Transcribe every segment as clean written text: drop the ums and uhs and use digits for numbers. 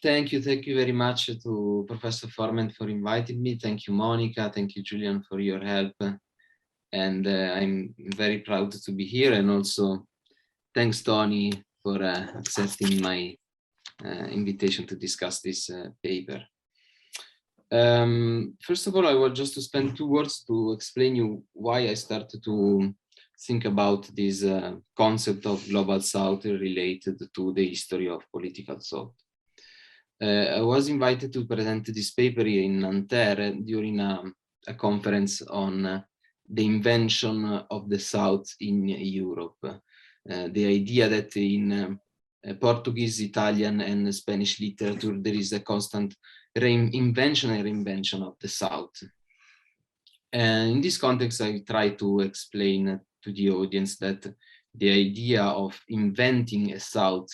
Thank you very much to Professor Forman for inviting me. Thank you, Monica. Thank you, Julian, for your help. And I'm very proud to be here. And also, thanks, Tony, for accepting my invitation to discuss this paper. First of all, I want just to spend 2 words to explain you why I started to think about this concept of Global South related to the history of political thought. I was invited to present this paper here in Nanterre during a conference on the invention of the South in Europe. The idea that in Portuguese, Italian, and Spanish literature, there is a constant invention and reinvention of the South. And in this context, I try to explain to the audience that the idea of inventing a South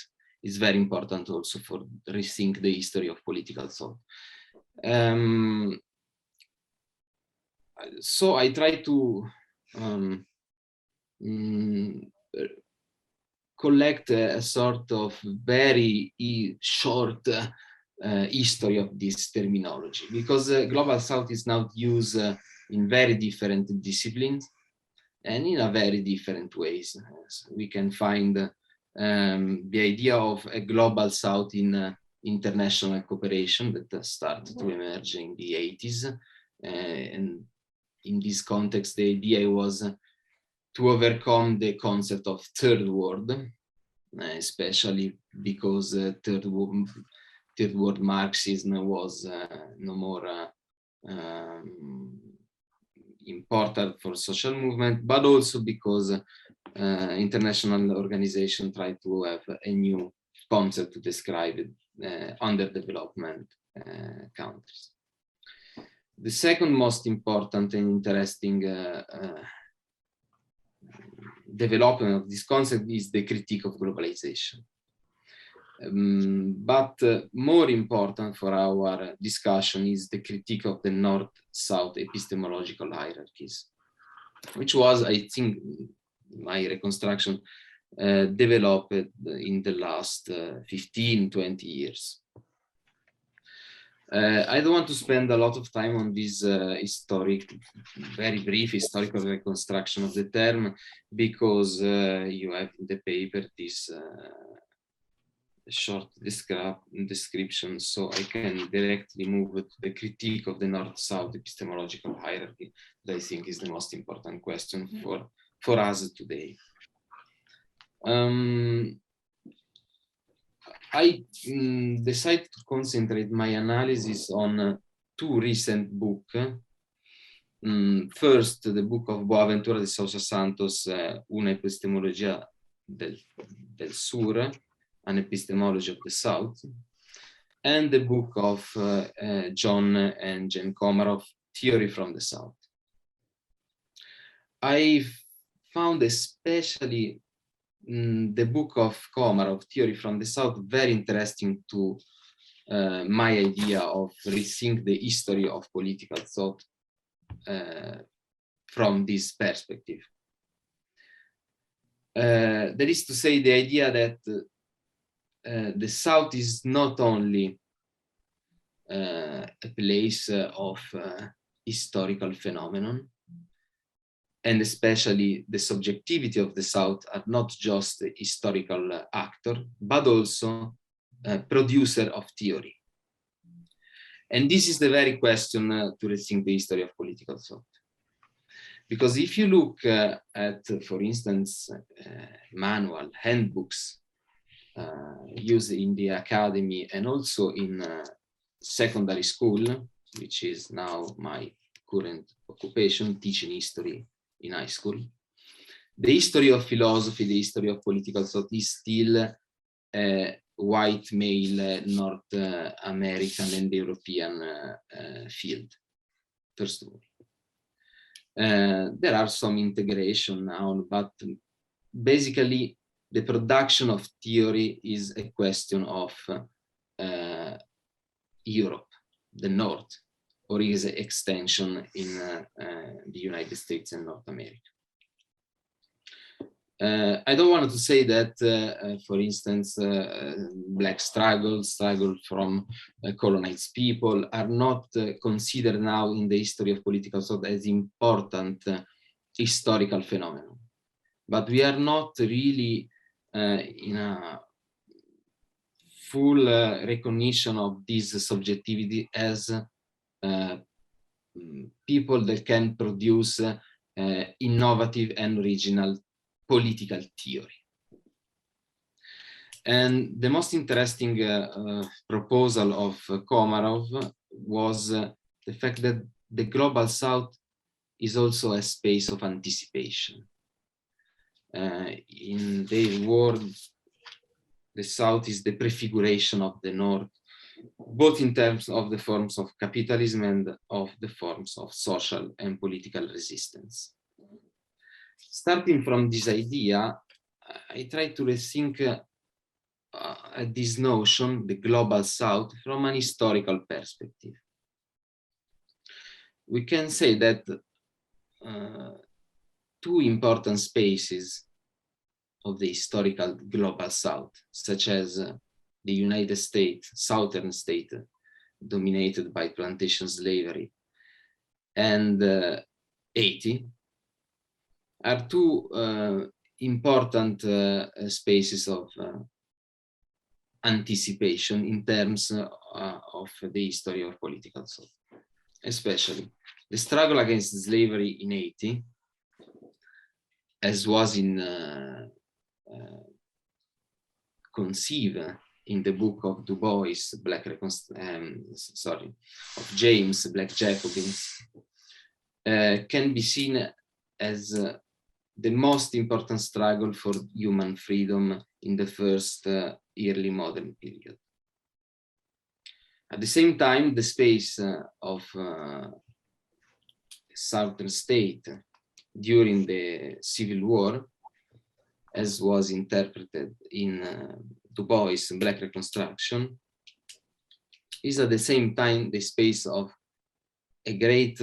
is very important also for rethink the history of political thought. So I try to collect a sort of very short history of this terminology, because Global South is now used in very different disciplines and in a very different ways. We can find the idea of a Global South in international cooperation that started to emerge in the 80s. And in this context, the idea was to overcome the concept of third world, especially because third world Marxism was no more important for social movement, but also because international organization tried to have a new concept to describe it, underdevelopment countries. The second most important and interesting development of this concept is the critique of globalization. But more important for our discussion is the critique of the North-South epistemological hierarchies, which was, I think, my reconstruction developed in the last 15-20 years. I don't want to spend a lot of time on this very brief historical reconstruction of the term, because you have in the paper this short description, so I can directly move to the critique of the North-South epistemological hierarchy that I think is the most important question for us today. I decided to concentrate my analysis on 2 recent books. First, the book of Boaventura de Sousa Santos, Una epistemologia del Sur, an epistemology of the South, and the book of John and Jane Komarov, Theory from the South. I found especially the book of Komarov, Theory from the South, very interesting to my idea of rethink the history of political thought from this perspective. That is to say, the idea that the South is not only a place of historical phenomenon, and especially the subjectivity of the South are not just a historical actor, but also a producer of theory. And this is the very question to rethink the history of political thought. Because if you look at, for instance, manual, handbooks used in the academy and also in secondary school, which is now my current occupation, teaching history in high school, the history of philosophy, the history of political thought is still a white male North American and European field, first of all. There are some integration now, but basically the production of theory is a question of Europe, the North, or is an extension in the United States and North America. I don't want to say that, for instance, Black struggle from colonized people are not considered now in the history of political thought as important historical phenomenon. But we are not really in a full recognition of this subjectivity as people that can produce innovative and original political theory. And the most interesting proposal of Komarov was the fact that the Global South is also a space of anticipation. In their word, the South is the prefiguration of the North, both in terms of the forms of capitalism and of the forms of social and political resistance. Starting from this idea, I try to rethink this notion, the Global South, from an historical perspective. We can say that two important spaces of the historical Global South, such as the United States, southern state, dominated by plantation slavery, and Haiti, are two important spaces of anticipation in terms of the history of political thought. Especially the struggle against slavery in Haiti, as was conceived in the book of Du Bois, of James, Black Jacobins, can be seen as the most important struggle for human freedom in the first early modern period. At the same time, the space of southern state during the Civil War, as was interpreted in Du Bois' Black Reconstruction, is at the same time the space of a great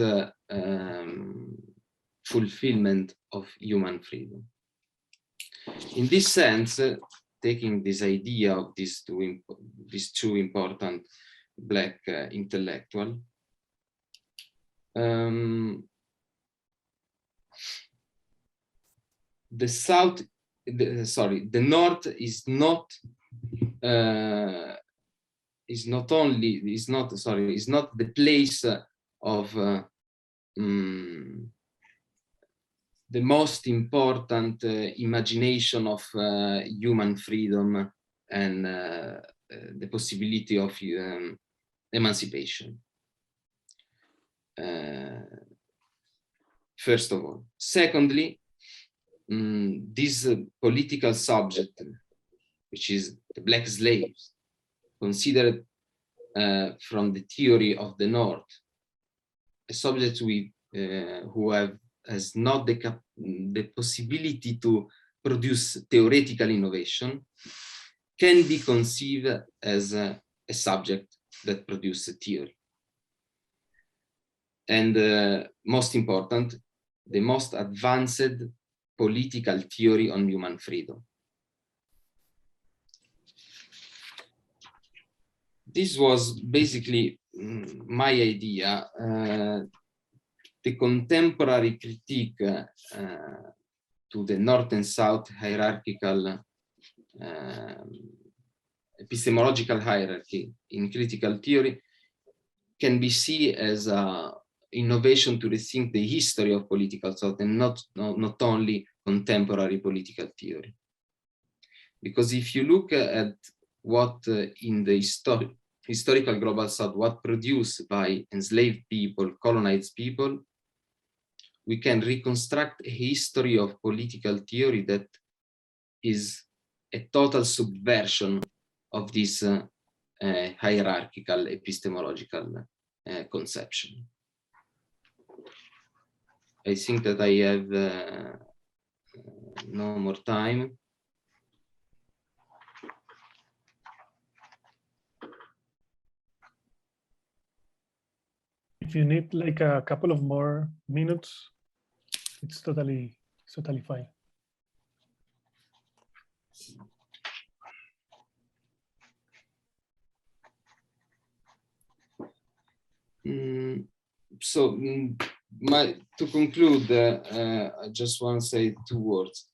fulfillment of human freedom. In this sense, taking this idea of these two important Black intellectuals, the North is not the place of the most important imagination of human freedom and the possibility of emancipation. First of all. Secondly, this political subject, which is the Black slaves, considered from the theory of the North, a subject who has not the possibility to produce theoretical innovation, can be conceived as a subject that produces theory. And most important, the most advanced political theory on human freedom. This was basically my idea. The contemporary critique to the North and South hierarchical, epistemological hierarchy in critical theory can be seen as an innovation to rethink the history of political thought and not only contemporary political theory. Because if you look at what in the historical Global South, what produced by enslaved people, colonized people, we can reconstruct a history of political theory that is a total subversion of this hierarchical epistemological conception. I think that I have no more time. If you need like a couple of more minutes, it's totally fine. To conclude, I just want to say 2 words.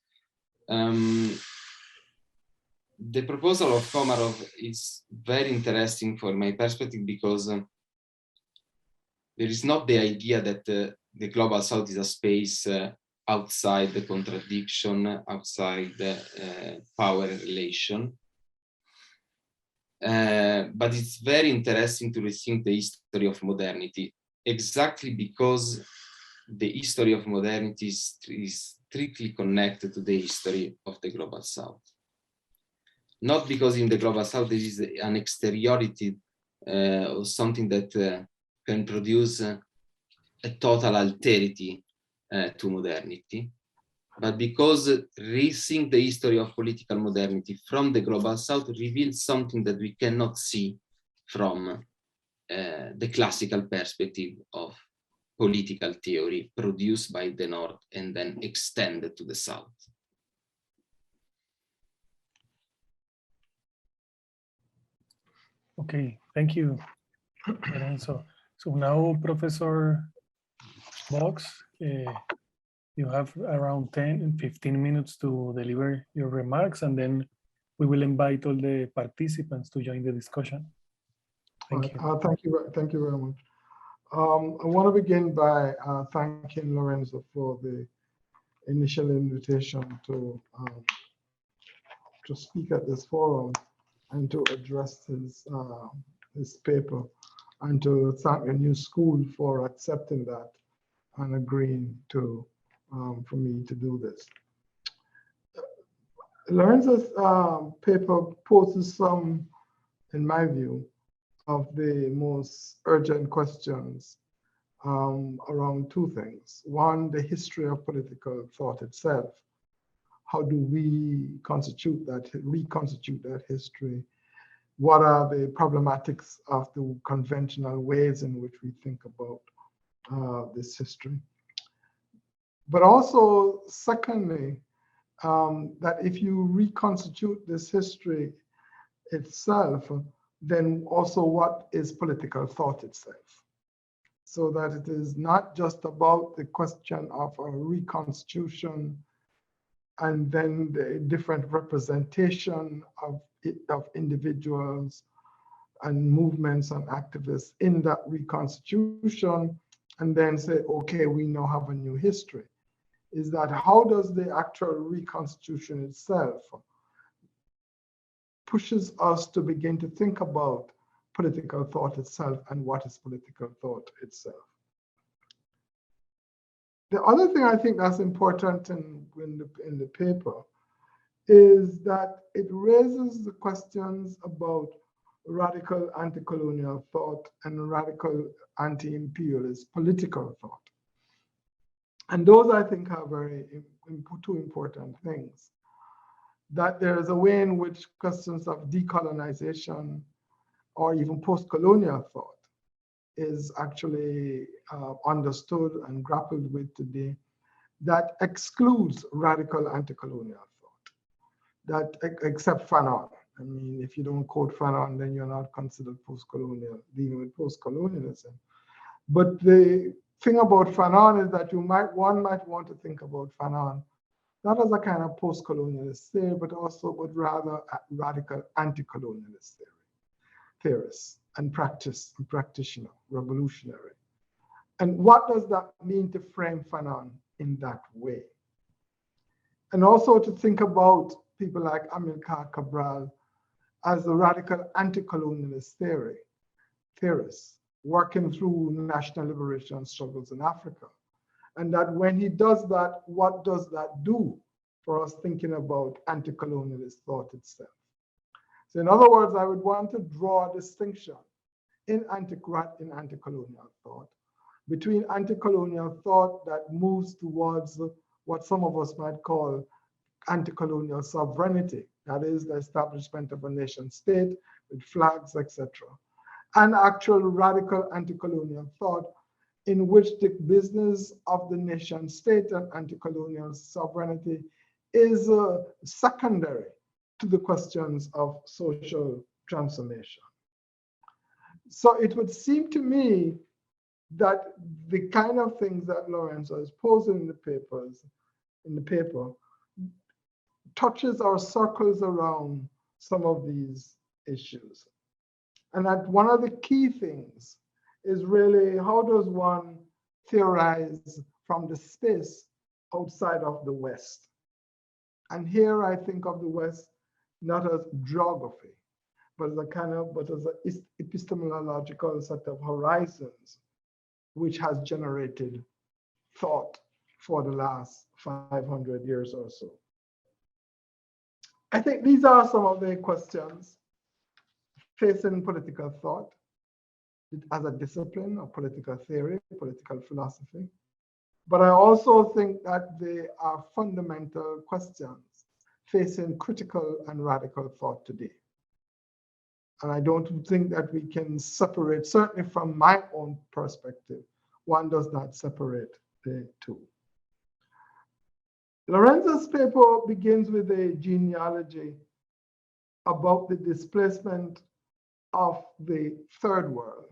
The proposal of Komarov is very interesting from my perspective because there is not the idea that the global south is a space outside the contradiction, outside the power relation. But it's very interesting to rethink the history of modernity, exactly because the history of modernity is strictly connected to the history of the global south. Not because in the global south there is an exteriority or something that can produce a total alterity to modernity, but because rethink the history of political modernity from the global south reveals something that we cannot see from the classical perspective of political theory produced by the north and then extended to the south. Okay, thank you, Lorenzo. So now, Professor Bogues, you have around 10 and 15 minutes to deliver your remarks, and then we will invite all the participants to join the discussion. Thank you. Thank you very much. I want to begin by thanking Lorenzo for the initial invitation to speak at this forum and to address his paper, and to thank the new school for accepting that and agreeing to for me to do this. Lorenzo's paper poses some, in my view, of the most urgent questions around 2 things. One, the history of political thought itself. How do we reconstitute that history? What are the problematics of the conventional ways in which we think about this history? But also, secondly, that if you reconstitute this history itself, then also what is political thought itself? So that it is not just about the question of a reconstitution and then the different representation of individuals and movements and activists in that reconstitution, and then say, okay, we now have a new history. Is that how does the actual reconstitution itself pushes us to begin to think about political thought itself and what is political thought itself. The other thing I think that's important in the paper is that it raises the questions about radical anti-colonial thought and radical anti-imperialist political thought. And those, I think, are two important things. That there is a way in which questions of decolonization or even post-colonial thought is actually understood and grappled with today that excludes radical anti-colonial thought, that except Fanon. I mean, if you don't quote Fanon, then you're not considered post-colonial, dealing with post-colonialism. But the thing about Fanon is that one might want to think about Fanon not as a kind of post-colonialist theory, but rather a radical anti-colonialist theorist and practitioner, revolutionary. And what does that mean to frame Fanon in that way? And also to think about people like Amilcar Cabral as a radical anti-colonialist theorist, working through national liberation struggles in Africa. And that when he does that, what does that do for us thinking about anti-colonialist thought itself? So in other words, I would want to draw a distinction in anti-colonial thought between anti-colonial thought that moves towards what some of us might call anti-colonial sovereignty, that is the establishment of a nation state with flags, etc., and actual radical anti-colonial thought in which the business of the nation state and anti-colonial sovereignty is secondary to the questions of social transformation. So it would seem to me that the kind of things that Lorenzo is posing in the paper, touches or circles around some of these issues. And that one of the key things is really, how does one theorize from the space outside of the West? And here I think of the West not as geography, but as an epistemological set of horizons, which has generated thought for the last 500 years or so. I think these are some of the questions facing political thought as a discipline of political theory, political philosophy. But I also think that they are fundamental questions facing critical and radical thought today. And I don't think that we can separate, certainly from my own perspective, one does not separate the two. Lorenzo's paper begins with a genealogy about the displacement of the third world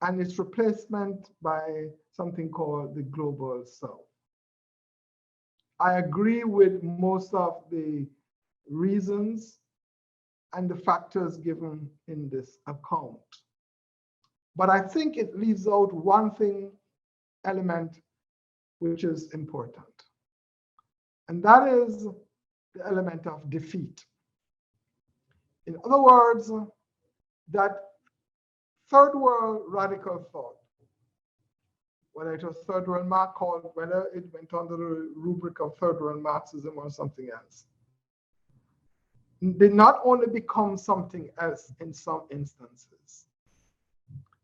and its replacement by something called the global south. I agree with most of the reasons and the factors given in this account. But I think it leaves out one element which is important. And that is the element of defeat. In other words, that third world radical thought, whether it was third world Marxism, whether it went under the rubric of third world Marxism or something else, did not only become something else in some instances,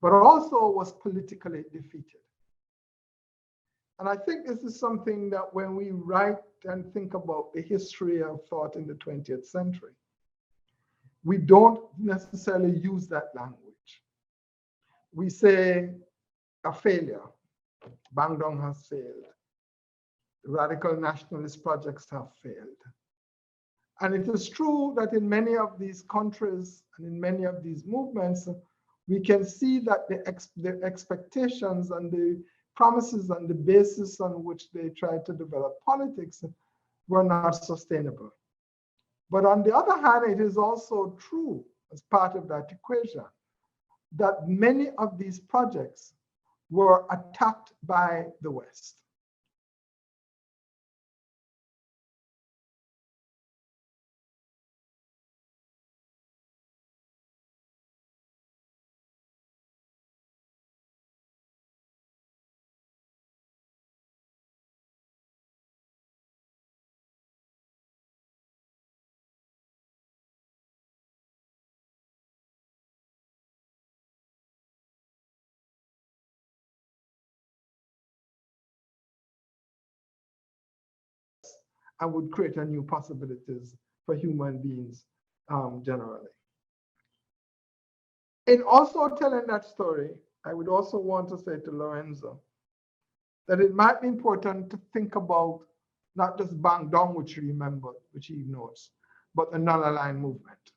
but also was politically defeated. And I think this is something that when we write and think about the history of thought in the 20th century, we don't necessarily use that language. We say a failure. Bang Dong has failed. The radical nationalist projects have failed. And it is true that in many of these countries and in many of these movements, we can see that the expectations and the promises and the basis on which they tried to develop politics were not sustainable. But on the other hand, it is also true, as part of that equation, that many of these projects were attacked by the West. And would create a new possibilities for human beings generally. In also telling that story, I would also want to say to Lorenzo that it might be important to think about not just Bang Dong, which he remembered, which he knows, but the non-aligned movement.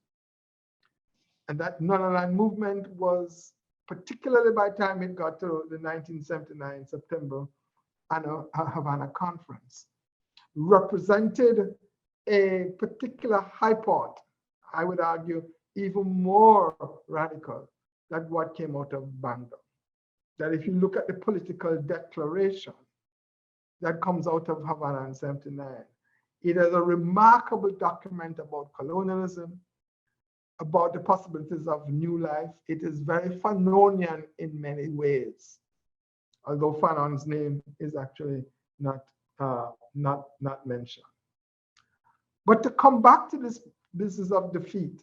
And that non-aligned movement was, particularly by the time it got to the 1979 September Havana conference, represented a particular hypot, I would argue, even more radical than what came out of Bang Dong. That if you look at the political declaration that comes out of Havana in 79, it is a remarkable document about colonialism, about the possibilities of new life. It is very Fanonian in many ways, although Fanon's name is actually not mentioned. But to come back to this business of defeat,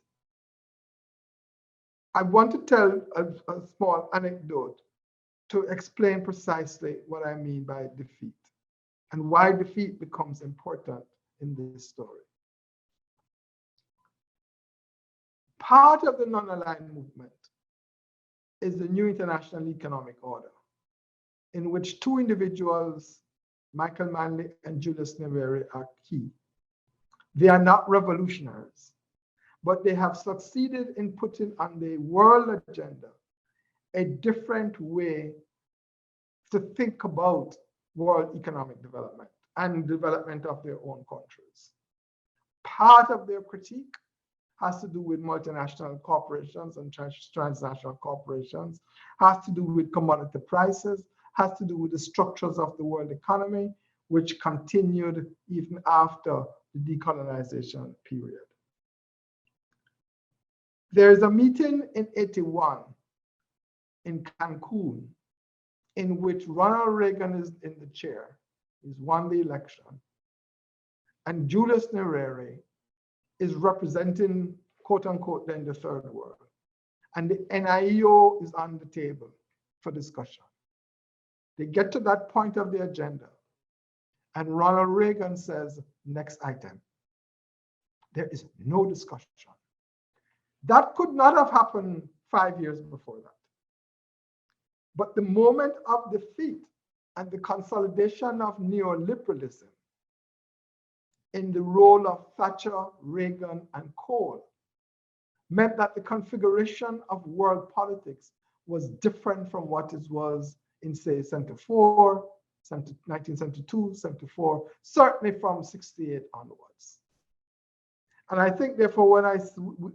I want to tell a small anecdote to explain precisely what I mean by defeat and why defeat becomes important in this story. Part of the non-aligned movement is the new international economic order, in which two individuals, Michael Manley and Julius Nyerere, are key. They are not revolutionaries, but they have succeeded in putting on the world agenda a different way to think about world economic development and development of their own countries. Part of their critique has to do with multinational corporations and transnational corporations, has to do with commodity prices, has to do with the structures of the world economy, which continued even after the decolonization period. There is a meeting in 81 in Cancun in which Ronald Reagan is in the chair. He's won the election. And Julius Nyerere is representing, quote unquote, then the third world. And the NIEO is on the table for discussion. They get to that point of the agenda, and Ronald Reagan says, next item. There is no discussion. That could not have happened 5 years before that. But the moment of defeat and the consolidation of neoliberalism in the role of Thatcher, Reagan, and Kohl meant that the configuration of world politics was different from what it was in, say, 1972, 74, certainly from 68 onwards. And I think, therefore,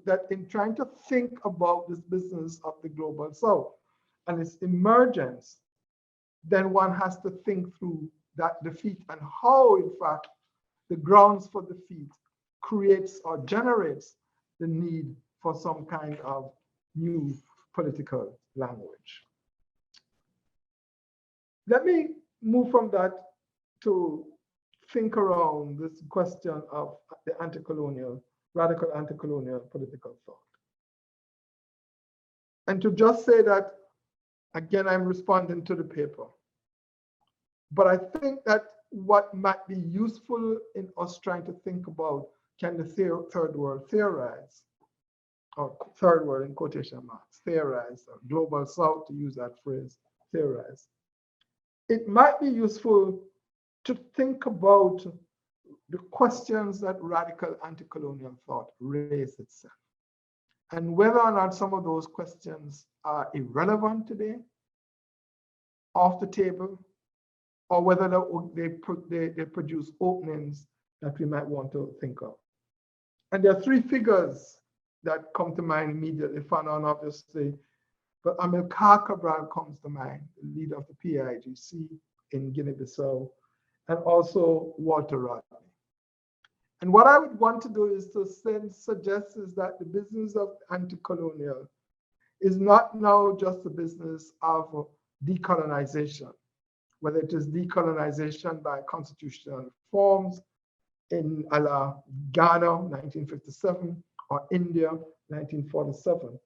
that in trying to think about this business of the global South and its emergence, then one has to think through that defeat and how, in fact, the grounds for defeat creates or generates the need for some kind of new political language. Let me move from that to think around this question of the anti-colonial, radical anti-colonial political thought. And to just say that, again, I'm responding to the paper. But I think that what might be useful in us trying to think about, can the third world theorize, or third world in quotation marks, theorize, or global South, to use that phrase, theorize. It might be useful to think about the questions that radical anti-colonial thought raised itself, and whether or not some of those questions are irrelevant today, off the table, or whether they produce openings that we might want to think of. And there are three figures that come to mind immediately. Fanon, obviously, but Amilcar Cabral comes to mind, the leader of the PAIGC in Guinea-Bissau, and also Walter Rodney. And what I would want to do is to suggest is that the business of anti-colonial is not now just a business of decolonization, whether it is decolonization by constitutional reforms in a la Ghana, 1957, or India, 1947.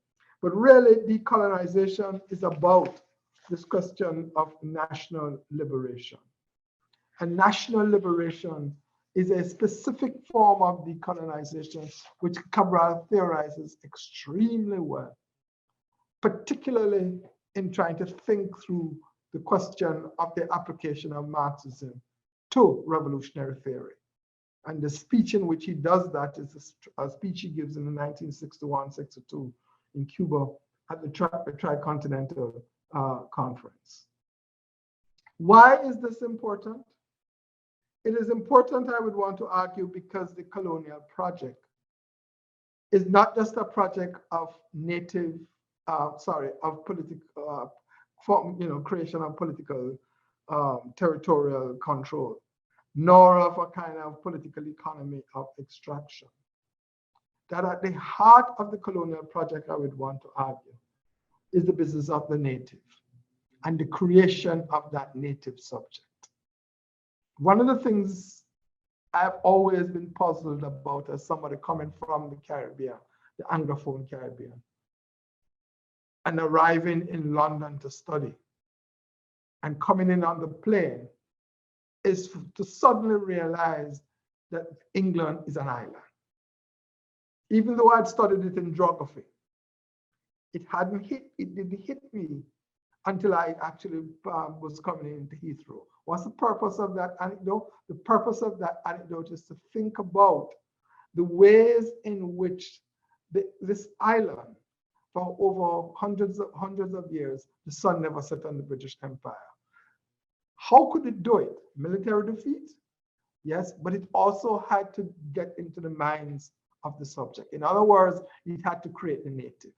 But really, decolonization is about this question of national liberation. And national liberation is a specific form of decolonization, which Cabral theorizes extremely well, particularly in trying to think through the question of the application of Marxism to revolutionary theory. And the speech in which he does that is a speech he gives in the 1961-62 in Cuba at the Tricontinental Conference. Why is this important? It is important, I would want to argue, because the colonial project is not just a project of political, creation of political territorial control, nor of a kind of political economy of extraction. That at the heart of the colonial project, I would want to argue, is the business of the native and the creation of that native subject. One of the things I've always been puzzled about as somebody coming from the Caribbean, the Anglophone Caribbean, and arriving in London to study and coming in on the plane, is to suddenly realize that England is an island. Even though I'd studied it in geography, it didn't hit me until I actually was coming into Heathrow. What's the purpose of that anecdote? The purpose of that anecdote is to think about the ways in which this island, for over hundreds of years, the sun never set on the British Empire. How could it do it? Military defeat? Yes, but it also had to get into the minds of the subject. In other words, it had to create the native.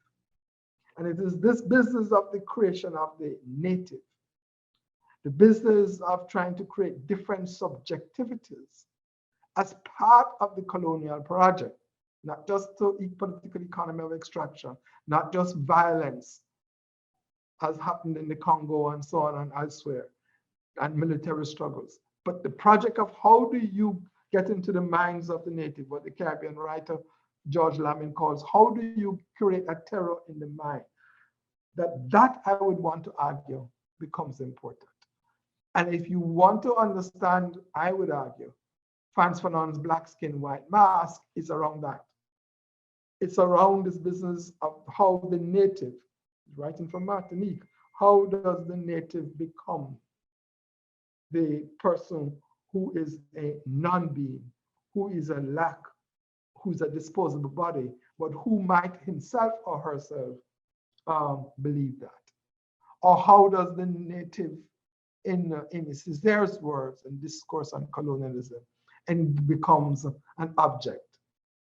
And it is this business of the creation of the native, the business of trying to create different subjectivities as part of the colonial project, not just to political economy of extraction, not just violence, as happened in the Congo and so on and elsewhere, and military struggles, but the project of how do you get into the minds of the native, what the Caribbean writer George Lamin calls, how do you create a terror in the mind? That I would want to argue becomes important. And if you want to understand, I would argue, Frantz Fanon's Black Skin, White Mask is around that. It's around this business of how the native, writing from Martinique, how does the native become the person who is a non-being, who is a lack, who's a disposable body, but who might himself or herself believe that? Or how does the native, in Césaire's words and discourse on colonialism, and becomes an object,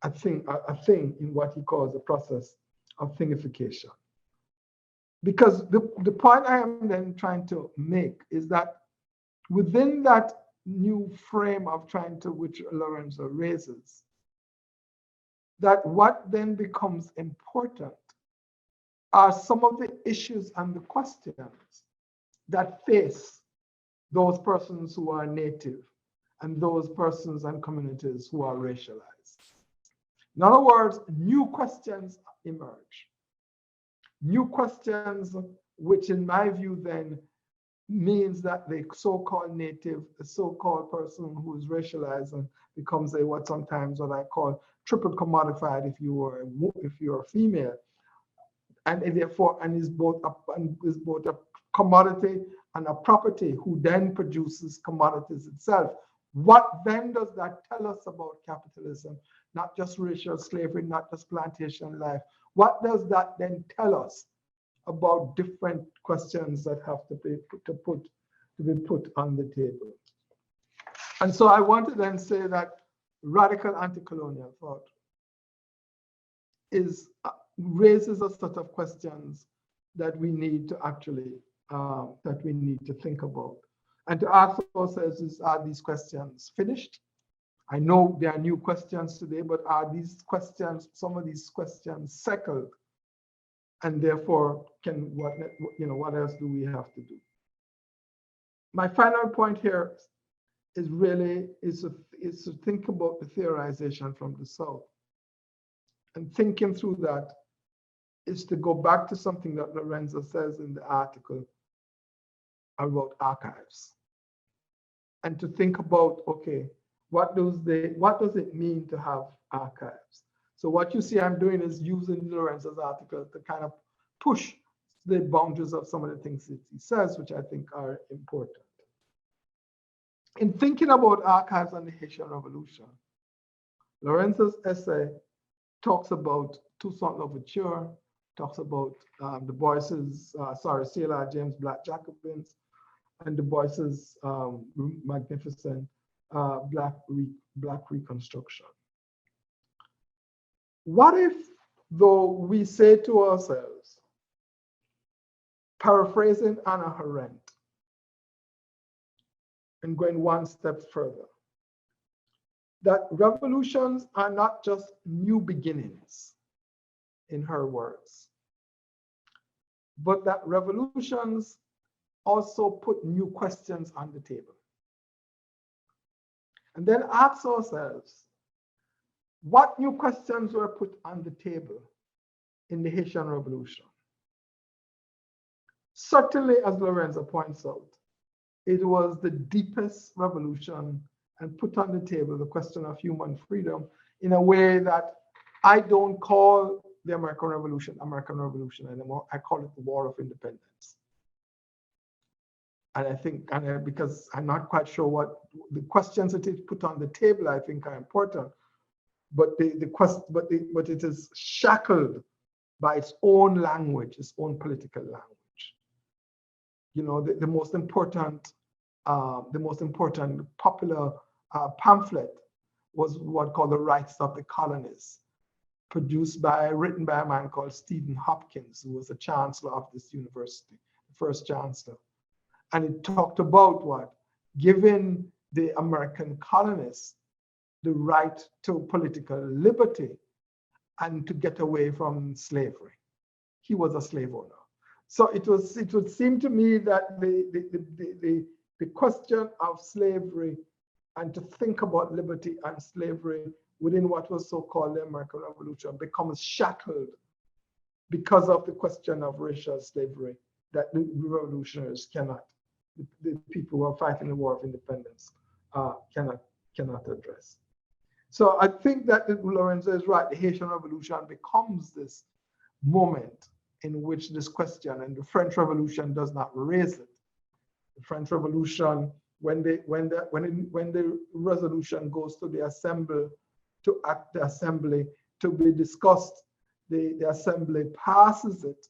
a thing in what he calls the process of thingification? Because the point I am then trying to make is that within that new frame of trying to, which Lorenzo raises, that what then becomes important are some of the issues and the questions that face those persons who are native and those persons and communities who are racialized. In other words, new questions emerge. New questions, which in my view then means that the so-called native, the so-called person who is racialized and becomes a what I call triple commodified if you're a female, and therefore is both a commodity and a property who then produces commodities itself. What then does that tell us about capitalism? Not just racial slavery, not just plantation life. What does that then tell us about different questions that have to be put on the table? And so I want to then say that radical anti-colonial thought raises a set of questions that we need to actually think about, and to ask ourselves: are these questions finished? I know there are new questions today, but are these questions, some of these questions, settled? And therefore, what else do we have to do? My final point here is really to think about the theorization from the South. And thinking through that is to go back to something that Lorenzo says in the article about archives. And to think about, okay, what does it mean to have archives? So what you see I'm doing is using Lorenzo's article to kind of push the boundaries of some of the things that he says, which I think are important. In thinking about archives and the Haitian Revolution, Lorenzo's essay talks about Toussaint Louverture, talks about the Boyce's, C.L.R. James Black Jacobins, and the Boyce's magnificent Black Reconstruction. What if, though, we say to ourselves, paraphrasing Hannah Arendt and going one step further, that revolutions are not just new beginnings, in her words, but that revolutions also put new questions on the table. And then ask ourselves, what new questions were put on the table in the Haitian Revolution? Certainly, as Lorenzo points out, it was the deepest revolution and put on the table the question of human freedom in a way that I don't call the American Revolution anymore. I call it the War of Independence. And I think, because I'm not quite sure what the questions that it put on the table, I think are important. but it is shackled by its own language, its own political language. You know, the most important popular pamphlet was what called The Rights of the Colonists, written by a man called Stephen Hopkins, who was the chancellor of this university, the first chancellor. And it talked about what? Giving the American colonists the right to political liberty and to get away from slavery. He was a slave owner. So it would seem to me that the question of slavery and to think about liberty and slavery within what was so-called the American Revolution becomes shackled because of the question of racial slavery that the revolutionaries cannot, the people who are fighting the war of independence cannot address. So I think that Lorenzo is right. The Haitian Revolution becomes this moment in which this question, and the French Revolution does not raise it. The French Revolution, when the resolution goes to the assembly, to act the assembly to be discussed, the assembly passes it,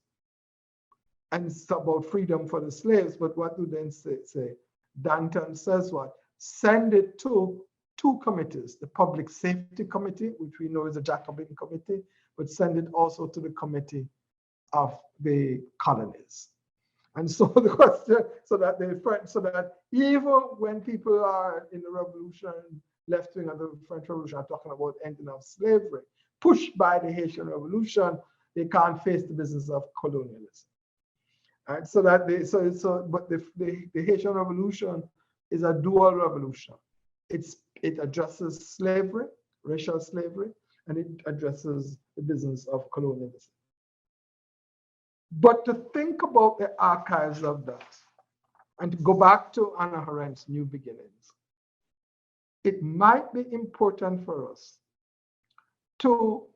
and it's about freedom for the slaves. But what do they say? Danton says what? Send it to two committees, the Public Safety Committee, which we know is a Jacobin committee, but send it also to the Committee of the Colonies. And so the question, so that even when people are in the revolution, left wing of the French Revolution are talking about ending of slavery, pushed by the Haitian Revolution, they can't face the business of colonialism. And so that but the Haitian Revolution is a dual revolution. It addresses slavery, racial slavery, and it addresses the business of colonialism. But to think about the archives of that, and to go back to Hannah Arendt's New Beginnings, it might be important for us to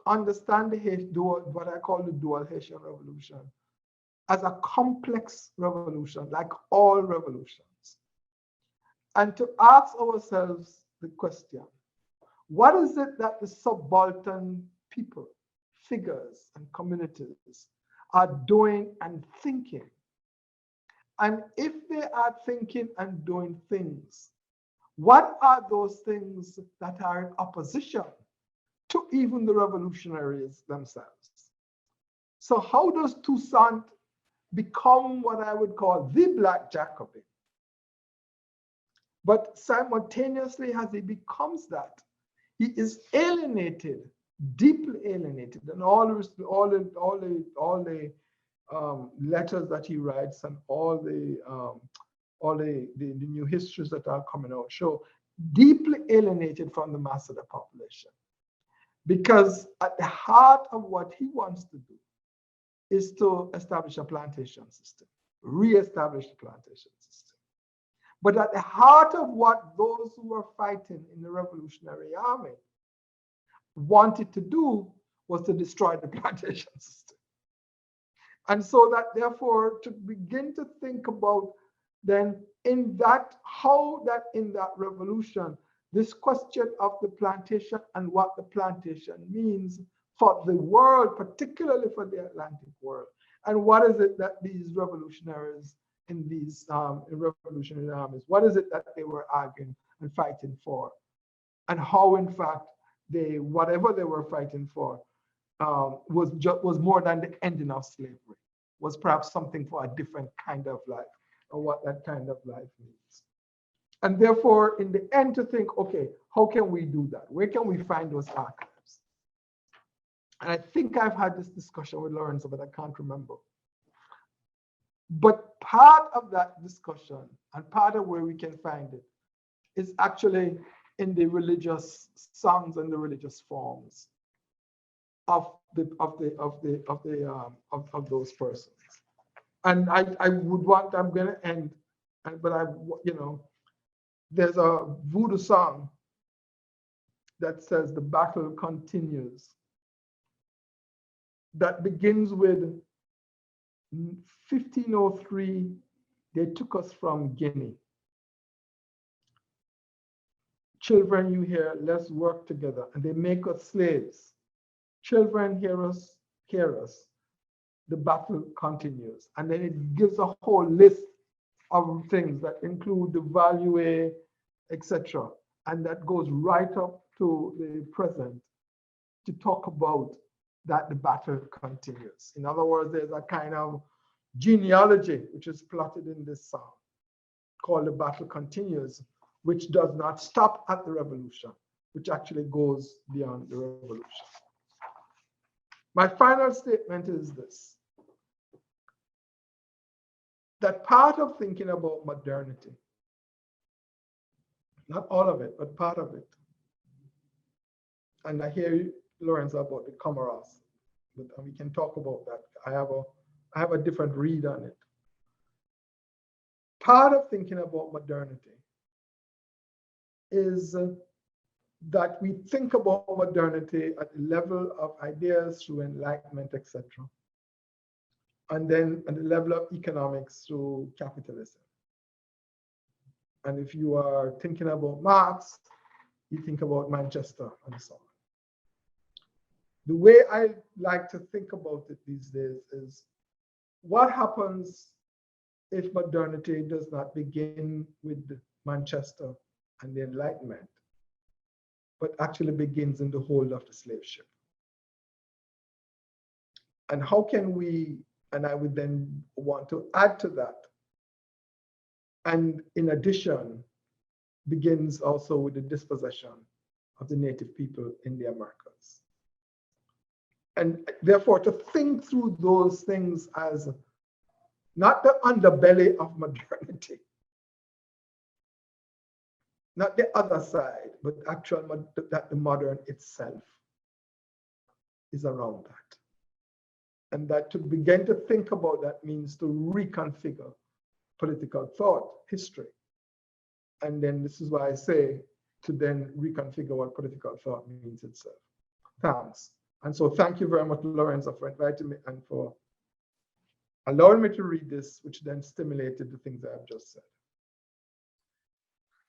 understand what I call the dual Haitian Revolution as a complex revolution, like all revolutions, and to ask ourselves the question, what is it that the subaltern people, figures, and communities are doing and thinking? And if they are thinking and doing things, what are those things that are in opposition to even the revolutionaries themselves? So how does Toussaint become what I would call the Black Jacobin? But simultaneously, as he becomes that, he is alienated, deeply alienated, and all the letters that he writes and all the new histories that are coming out show deeply alienated from the mass of the population. Because at the heart of what he wants to do is to establish a plantation system, re-establish the plantation system. But at the heart of what those who were fighting in the Revolutionary Army wanted to do was to destroy the plantation system. And so that therefore to begin to think about then in that, how that in that revolution, this question of the plantation and what the plantation means for the world, particularly for the Atlantic world. And what is it that these revolutionaries in these revolutionary armies, what is it that they were arguing and fighting for? And how in fact, whatever they were fighting for was more than the ending of slavery, was perhaps something for a different kind of life, or what that kind of life means. And therefore, in the end, to think, okay, how can we do that? Where can we find those archives? And I think I've had this discussion with Lorenzo, but I can't remember. But part of that discussion and part of where we can find it is actually in the religious songs and the religious forms of those persons. And I would want, I'm going to end, but there's a voodoo song that says the battle continues, that begins with 1503, they took us from Guinea. children, you hear, let's work together, and they make us slaves. Children, hear us, the battle continues. And then it gives a whole list of things that include the value, etc. And that goes right up to the present to talk about that the battle continues. In other words, there's a kind of genealogy which is plotted in this song called The Battle Continues, which does not stop at the revolution, which actually goes beyond the revolution. My final statement is this, that part of thinking about modernity, not all of it, but part of it, and I hear you, Lorenzo, about the Comoros, but we can talk about that. I have a different read on it. Part of thinking about modernity is that we think about modernity at the level of ideas through enlightenment, etc. And then at the level of economics through capitalism. And if you are thinking about Marx, you think about Manchester and so on. The way I like to think about it these days is what happens if modernity does not begin with Manchester and the Enlightenment, but actually begins in the hold of the slave ship? And how can we, and I would then want to add to that, and in addition, begins also with the dispossession of the native people in the Americas. And therefore, to think through those things as not the underbelly of modernity, not the other side, but actual that the modern itself is around that. And that to begin to think about that means to reconfigure political thought, history. And then this is why I say to then reconfigure what political thought means itself. Thanks. And so thank you very much, Lorenzo, for inviting me and for allowing me to read this, which then stimulated the things that I've just said.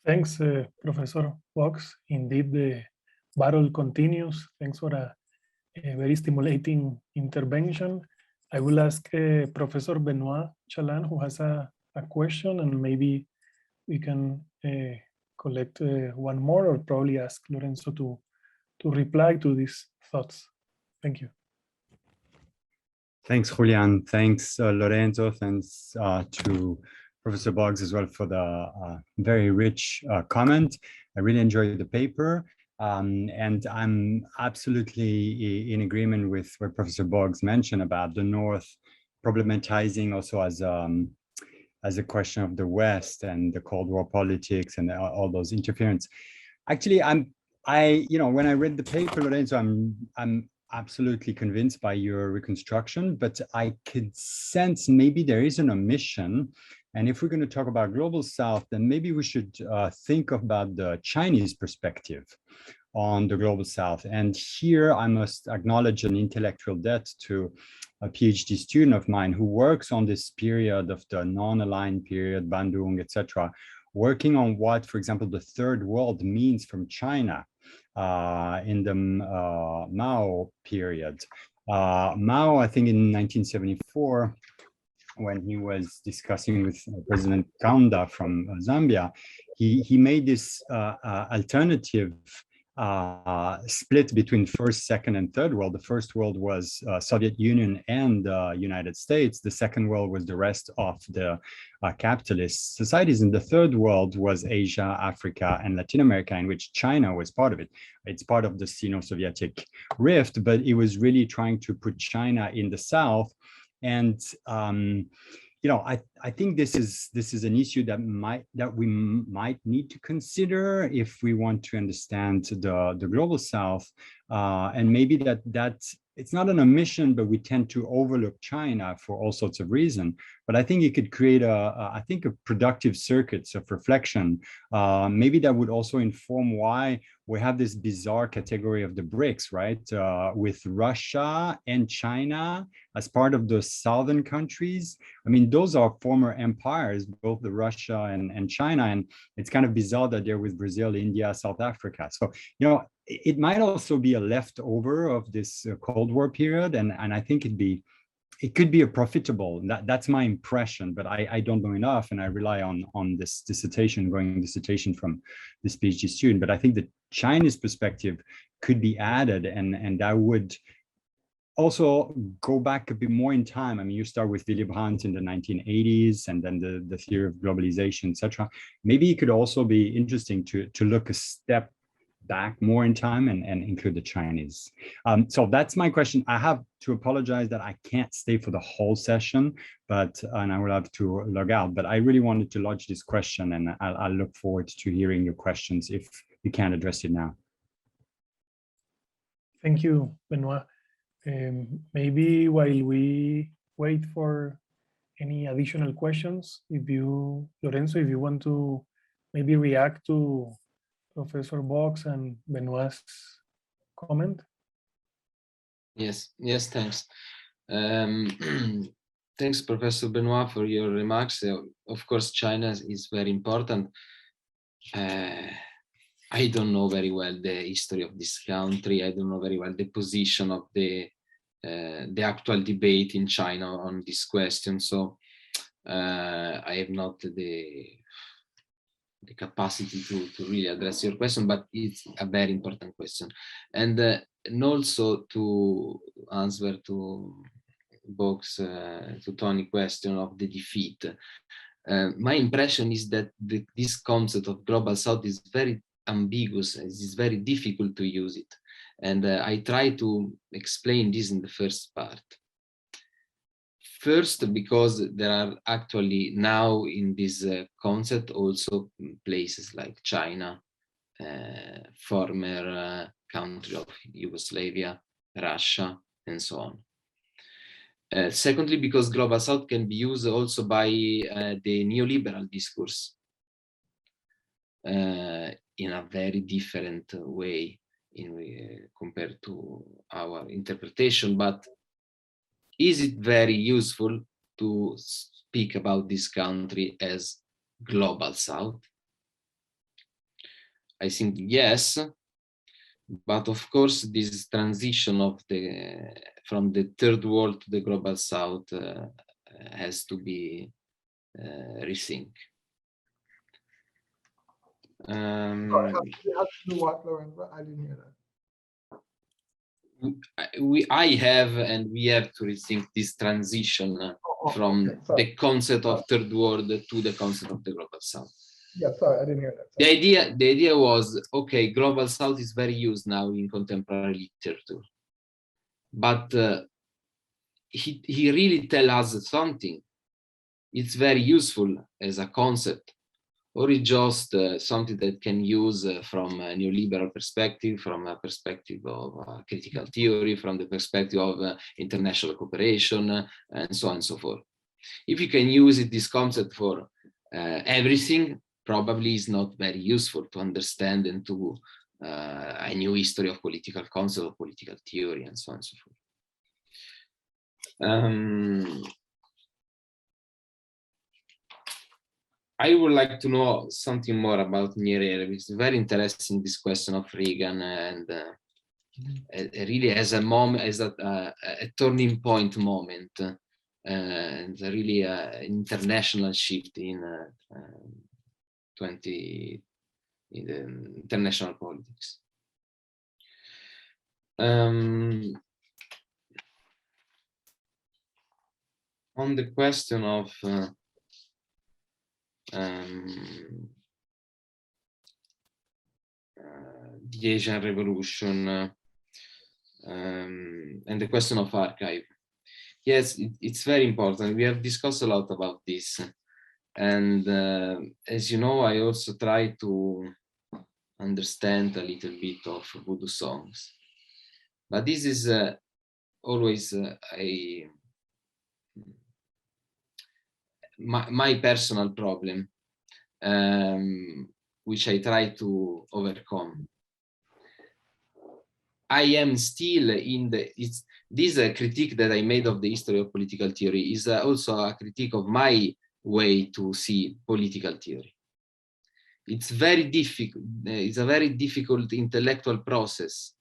Thanks, Professor Bogues. Indeed, the battle continues. Thanks for a very stimulating intervention. I will ask Professor Benoit Chalan, who has a question, and maybe we can collect one more, or probably ask Lorenzo to reply to these thoughts. Thank you. Thanks, Julian. Thanks, Lorenzo. Thanks to Professor Bogues as well for the very rich comment. I really enjoyed the paper. And I'm absolutely in agreement with what Professor Bogues mentioned about the North problematizing also as a question of the West and the Cold War politics and all those interference. Actually, when I read the paper, Lorenzo, I'm absolutely convinced by your reconstruction, but I could sense maybe there is an omission. And if we're going to talk about Global South, then maybe we should think about the Chinese perspective on the Global South. And here I must acknowledge an intellectual debt to a PhD student of mine who works on this period of the non-aligned period, Bandung, etc., working on what, for example, the Third World means from China in the Mao period. Mao, I think in 1974, when he was discussing with President Kaunda from Zambia, he made this alternative split between first, second, and third world. The first world was Soviet Union and United States. The second world was the rest of the capitalist societies. And the third world was Asia, Africa, and Latin America, in which China was part of it. It's part of the Sino-Sovietic rift, but it was really trying to put China in the South. And I think this is an issue that we might need to consider if we want to understand the Global South, and maybe that it's not an omission, but we tend to overlook China for all sorts of reasons. But I think it could create I think a productive circuits of reflection. Maybe that would also inform why we have this bizarre category of the BRICS, right? With Russia and China as part of the southern countries. I mean, those are former empires, both the Russia and China. And it's kind of bizarre that they're with Brazil, India, South Africa. So, you know, it might also be a leftover of this Cold War period. And I think it could be a profitable, that's my impression, but I don't know enough, and I rely on this dissertation from this PhD student. But I think the Chinese perspective could be added, and that would also go back a bit more in time. I mean, you start with Willy Brandt in the 1980s, and then the theory of globalization, etc. Maybe it could also be interesting to look a step back more in time and include the Chinese. So that's my question. I have to apologize that I can't stay for the whole session, and I will have to log out. But I really wanted to lodge this question, and I'll look forward to hearing your questions if you can't address it now. Thank you, Benoit. Maybe while we wait for any additional questions, Lorenzo, if you want to maybe react to Professor Bogues and Benoit's comment. Yes, thanks. Thanks, Professor Benoit, for your remarks. Of course, China is very important. I don't know very well the history of this country. I don't know very well the position of the actual debate in China on this question. So I have not the capacity to really address your question, but it's a very important question. And also to answer to Bogues, to Tony's question of the defeat. My impression is that this concept of global south is very ambiguous. It's very difficult to use it. And I try to explain this in the first part. First, because there are actually now in this concept also places like China, former country of Yugoslavia, Russia, and so on. Secondly, because Global South can be used also by the neoliberal discourse in a very different way compared to our interpretation. But is it very useful to speak about this country as Global South? I think yes, but of course this transition of from the third world to the Global South has to be rethink. You have to do what, Lorenzo? I didn't hear that. I have, and we have to rethink this transition from the concept of third world to the concept of the Global South. Yeah, sorry, I didn't hear that. The idea was, okay, Global South is very used now in contemporary literature, but he really tells us something. It's very useful as a concept, or it's just something that can use from a neoliberal perspective, from a perspective of critical theory, from the perspective of international cooperation, and so on and so forth. If you can use this concept for everything, probably is not very useful to understand and to a new history of political concept, of political theory, and so on and so forth. I would like to know something more about Nyerere. It's very interesting, this question of Reagan, and it really as a moment, as a turning point moment, and really an international shift in the international politics. On the question of the Asian Revolution and the question of archive. Yes, it's very important. We have discussed a lot about this. And as you know, I also try to understand a little bit of voodoo songs. But this is always my personal problem, which I try to overcome. I am still in this critique that I made of the history of political theory is also a critique of my way to see political theory. It's very difficult. It's a very difficult intellectual process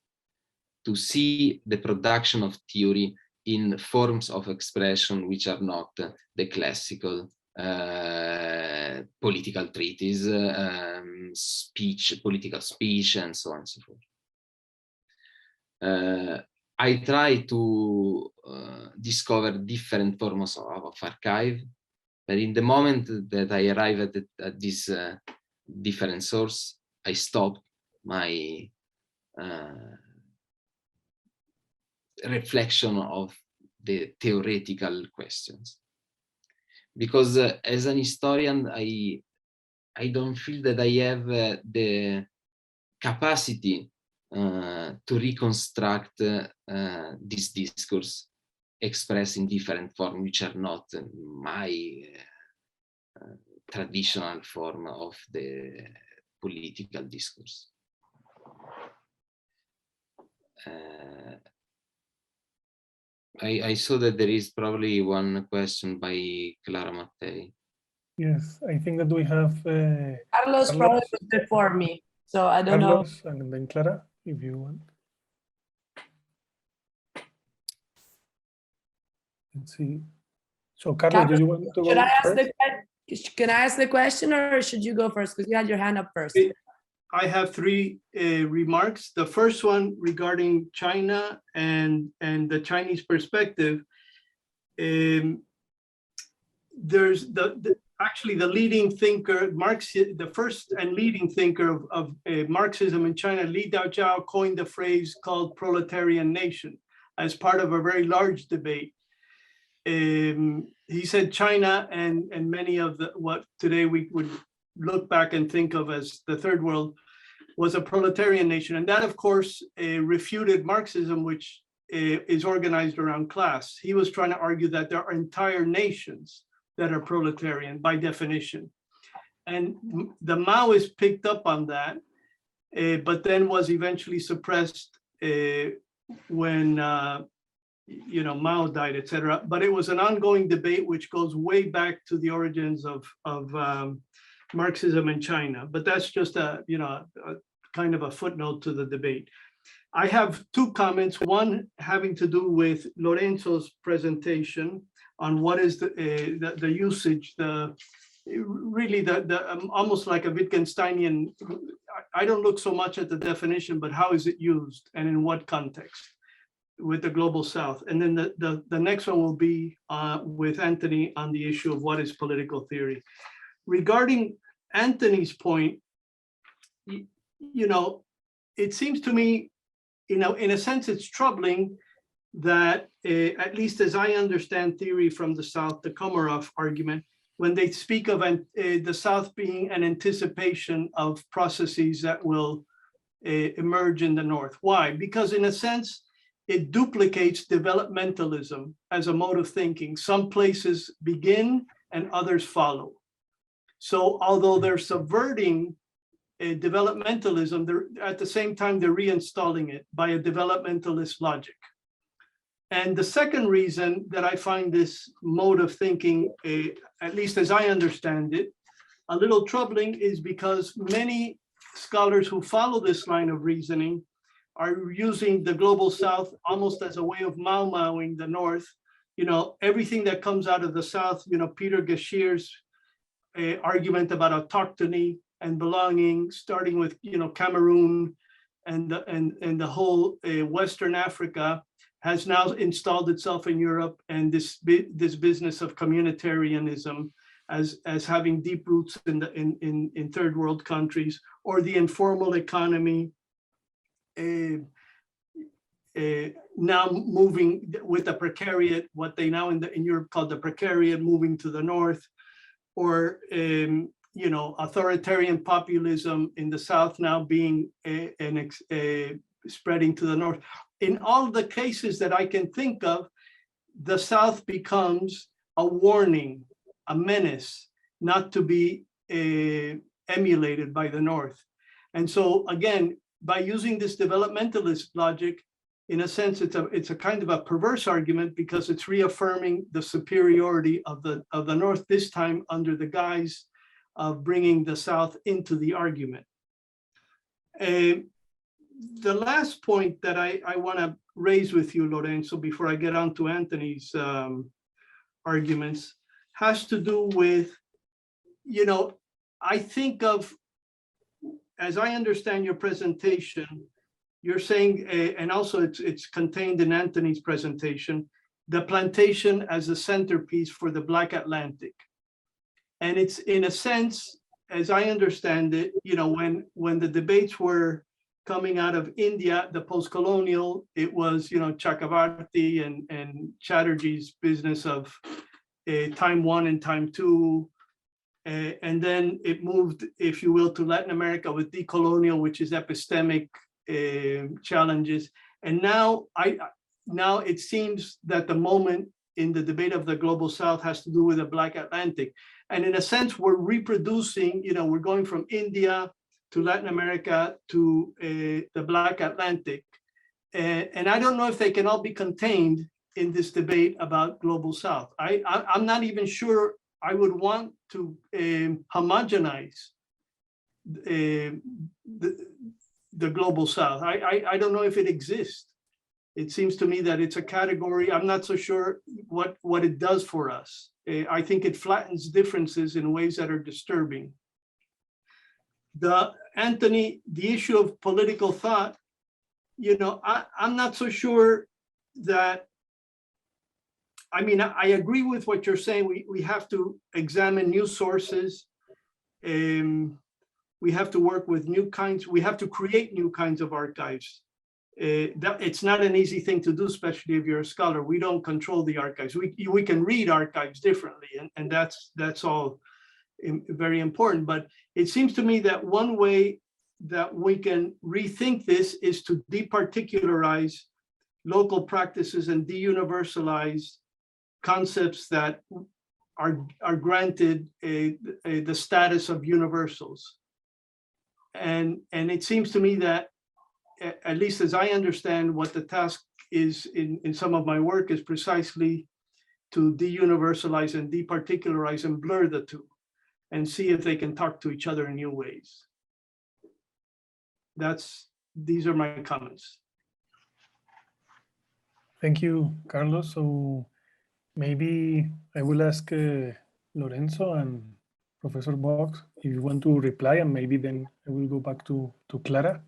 to see the production of theory in forms of expression which are not the classical political treatise, speech, political speech, and so on and so forth. I try to discover different forms of archive, but in the moment that I arrive at this different source, I stop my reflection of the theoretical questions. Because as an historian, I don't feel that I have the capacity to reconstruct this discourse expressed in different forms which are not my traditional form of the political discourse. I saw that there is probably one question by Clara Mattei. Yes, I think that we have Carlos probably was before me, so I don't know. Carlos and then Clara, if you want. Let's see. So Carlos, do you want to go first? Can I ask the question, or should you go first? Because you had your hand up first. I have three remarks. The first one regarding China and the Chinese perspective. There's actually the leading thinker, the first and leading thinker of Marxism in China, Li Daojiao, coined the phrase called proletarian nation as part of a very large debate. He said China and many of what today we would look back and think of as the third world was a proletarian nation. And that, of course, refuted Marxism, which is organized around class. He was trying to argue that there are entire nations that are proletarian by definition. And the Maoists picked up on that, but then was eventually suppressed when Mao died, etc. But it was an ongoing debate which goes way back to the origins of Marxism in China. But that's just a kind of a footnote to the debate. I have two comments, one having to do with Lorenzo's presentation on what is the usage, really almost like a Wittgensteinian. I don't look so much at the definition, but how is it used and in what context with the global South? And then the next one will be with Anthony on the issue of what is political theory. Regarding Anthony's point, it seems to me, in a sense, it's troubling that, at least as I understand theory from the South, the Komarov argument, when they speak of the South being an anticipation of processes that will emerge in the North. Why? Because in a sense, it duplicates developmentalism as a mode of thinking. Some places begin and others follow. So although they're subverting developmentalism, at the same time, they're reinstalling it by a developmentalist logic. And the second reason that I find this mode of thinking, at least as I understand it, a little troubling is because many scholars who follow this line of reasoning are using the global South almost as a way of Mao-Maoing the North. Everything that comes out of the South, Peter Gashir's argument about autochthony and belonging, starting with Cameroon and the whole Western Africa, has now installed itself in Europe, and this business of communitarianism as having deep roots in third world countries, or the informal economy now moving with the precariat, what they now in Europe call the precariat, moving to the north, or authoritarian populism in the South now being spreading to the north. in all the cases that I can think of, the South becomes a warning, a menace, not to be emulated by the North. And so again, by using this developmentalist logic, in a sense, it's a kind of a perverse argument, because it's reaffirming the superiority of the North, this time under the guise of bringing the South into the argument. The last point that I want to raise with you, Lorenzo, before I get on to Anthony's arguments, has to do with, you know, I think of, as I understand your presentation, you're saying, and also it's contained in Anthony's presentation, the plantation as a centerpiece for the Black Atlantic. And it's, in a sense, as I understand it, you know, when the debates were coming out of India, the post-colonial, it was, you know, Chakravarti and Chatterjee's business of time one and time two. And then it moved, if you will, to Latin America with decolonial, which is epistemic challenges. And now it seems that the moment in the debate of the global South has to do with the Black Atlantic. And in a sense, we're reproducing, you know, we're going from India to Latin America to the Black Atlantic. And I don't know if they can all be contained in this debate about global South. I'm not even sure I would want to homogenize the global South. I don't know if it exists. It seems to me that it's a category. I'm not so sure what it does for us. I think it flattens differences in ways that are disturbing. Anthony, the issue of political thought, you know, I'm not so sure that, I mean, I agree with what you're saying. We have to examine new sources. We have to work with new kinds. We have to create new kinds of archives. It's not an easy thing to do, especially if you're a scholar. We don't control the archives. We can read archives differently, and that's all very important. But it seems to me that one way that we can rethink this is to departicularize local practices and de-universalize concepts that are granted the status of universals. And it seems to me that, at least as I understand what the task is in some of my work, is precisely to de-universalize and departicularize and blur the two and see if they can talk to each other in new ways. These are my comments. Thank you, Carlos. So maybe I will ask Lorenzo and Professor Bogues if you want to reply, and maybe then I will go back to Clara.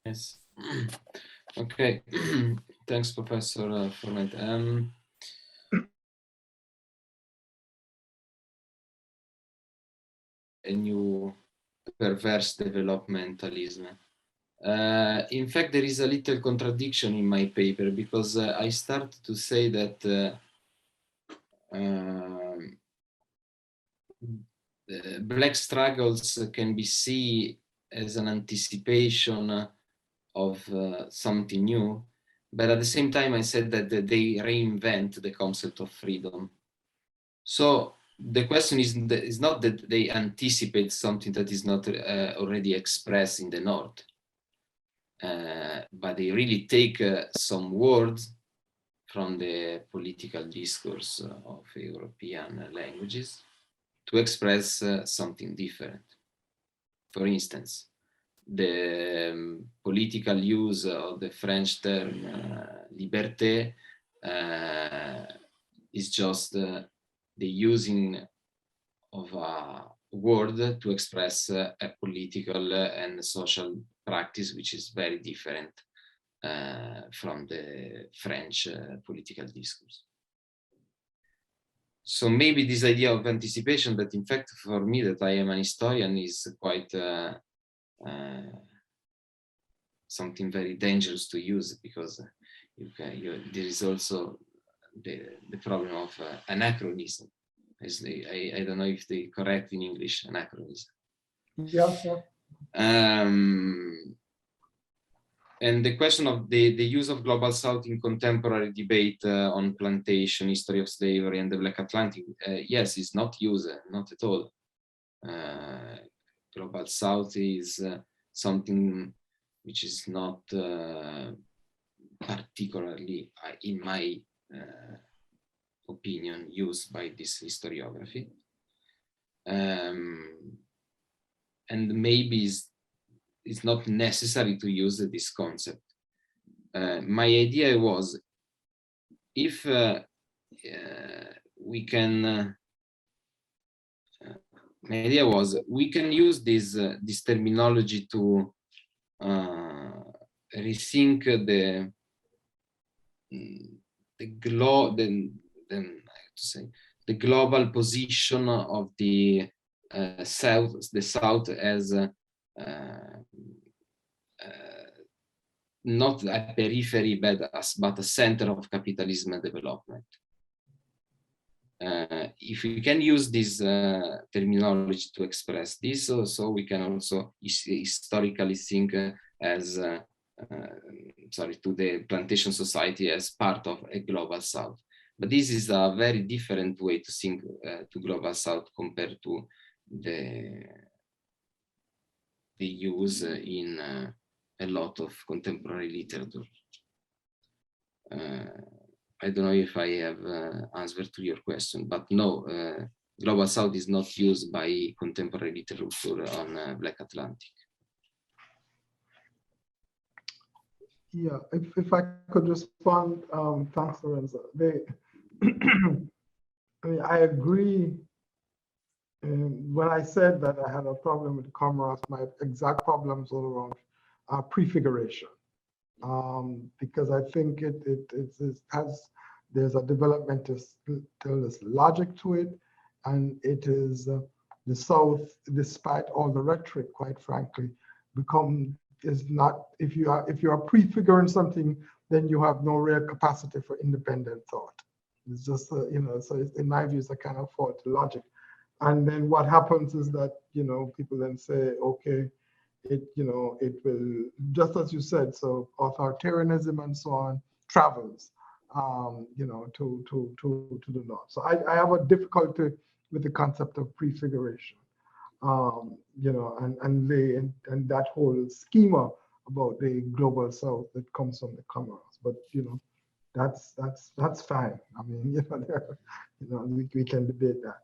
Yes. Okay. Thanks, Professor Fornet. A new perverse developmentalism. In fact, there is a little contradiction in my paper, because I start to say that Black struggles can be seen as an anticipation of something new, but at the same time I said that they reinvent the concept of freedom. So the question is not that they anticipate something that is not already expressed in the North, but they really take some words from the political discourse of European languages to express something different. For instance, the political use of the French term liberté is just the using of a word to express a political and social practice which is very different from the French political discourse. So maybe this idea of anticipation, that in fact for me that I am an historian, is quite something very dangerous to use, because there is also the problem of anachronism. I don't know if they correct in English, anachronism. Yes, sir. And the question of the use of Global South in contemporary debate on plantation, history of slavery, and the Black Atlantic, yes, it's not used, not at all. Global South is something which is not particularly, in my opinion, used by this historiography. And maybe it's not necessary to use this concept. My idea was, if we can, my idea was we can use this terminology to rethink the global position of the South as not a periphery, but a center of capitalism and development. If we can use this terminology to express this, so we can also historically think as to the plantation society as part of a Global South. But this is a very different way to think to Global South compared to the use in a lot of contemporary literature. I don't know if I have answered to your question, but no, Global South is not used by contemporary literature on Black Atlantic. Yeah, if I could respond, thanks, Lorenzo. I mean, I agree. When I said that I had a problem with Comoros, my exact problems all around prefiguration, because I think there's a developmentalist logic to it, and it is the South, despite all the rhetoric, quite frankly, is not, if you are prefiguring something, then you have no real capacity for independent thought. It's just so in my view, it's a kind of faulty logic. And then what happens is that people then say, okay, it will, just as you said, so authoritarianism and so on travels to the north. So I have a difficulty with the concept of prefiguration. And that whole schema about the Global South that comes from the Comoros. But that's fine. I mean, we can debate that.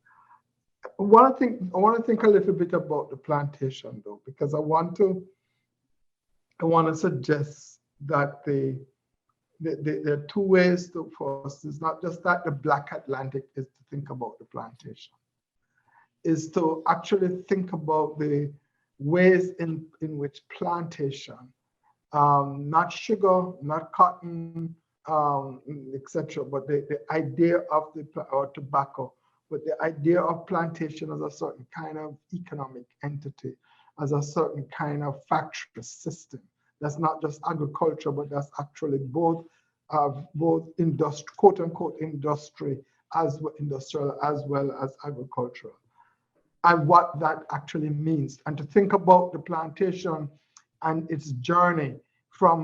I want to think a little bit about the plantation, though, because I want to suggest that there are two ways for us. It's not just that the Black Atlantic is to think about the plantation, is to actually think about the ways in which plantation, not sugar, not cotton, etc., but the idea of or tobacco, but the idea of plantation as a certain kind of economic entity, as a certain kind of factory system. That's not just agriculture, but that's actually both quote unquote industry as well, industrial as well as agricultural, and what that actually means, and to think about the plantation and its journey from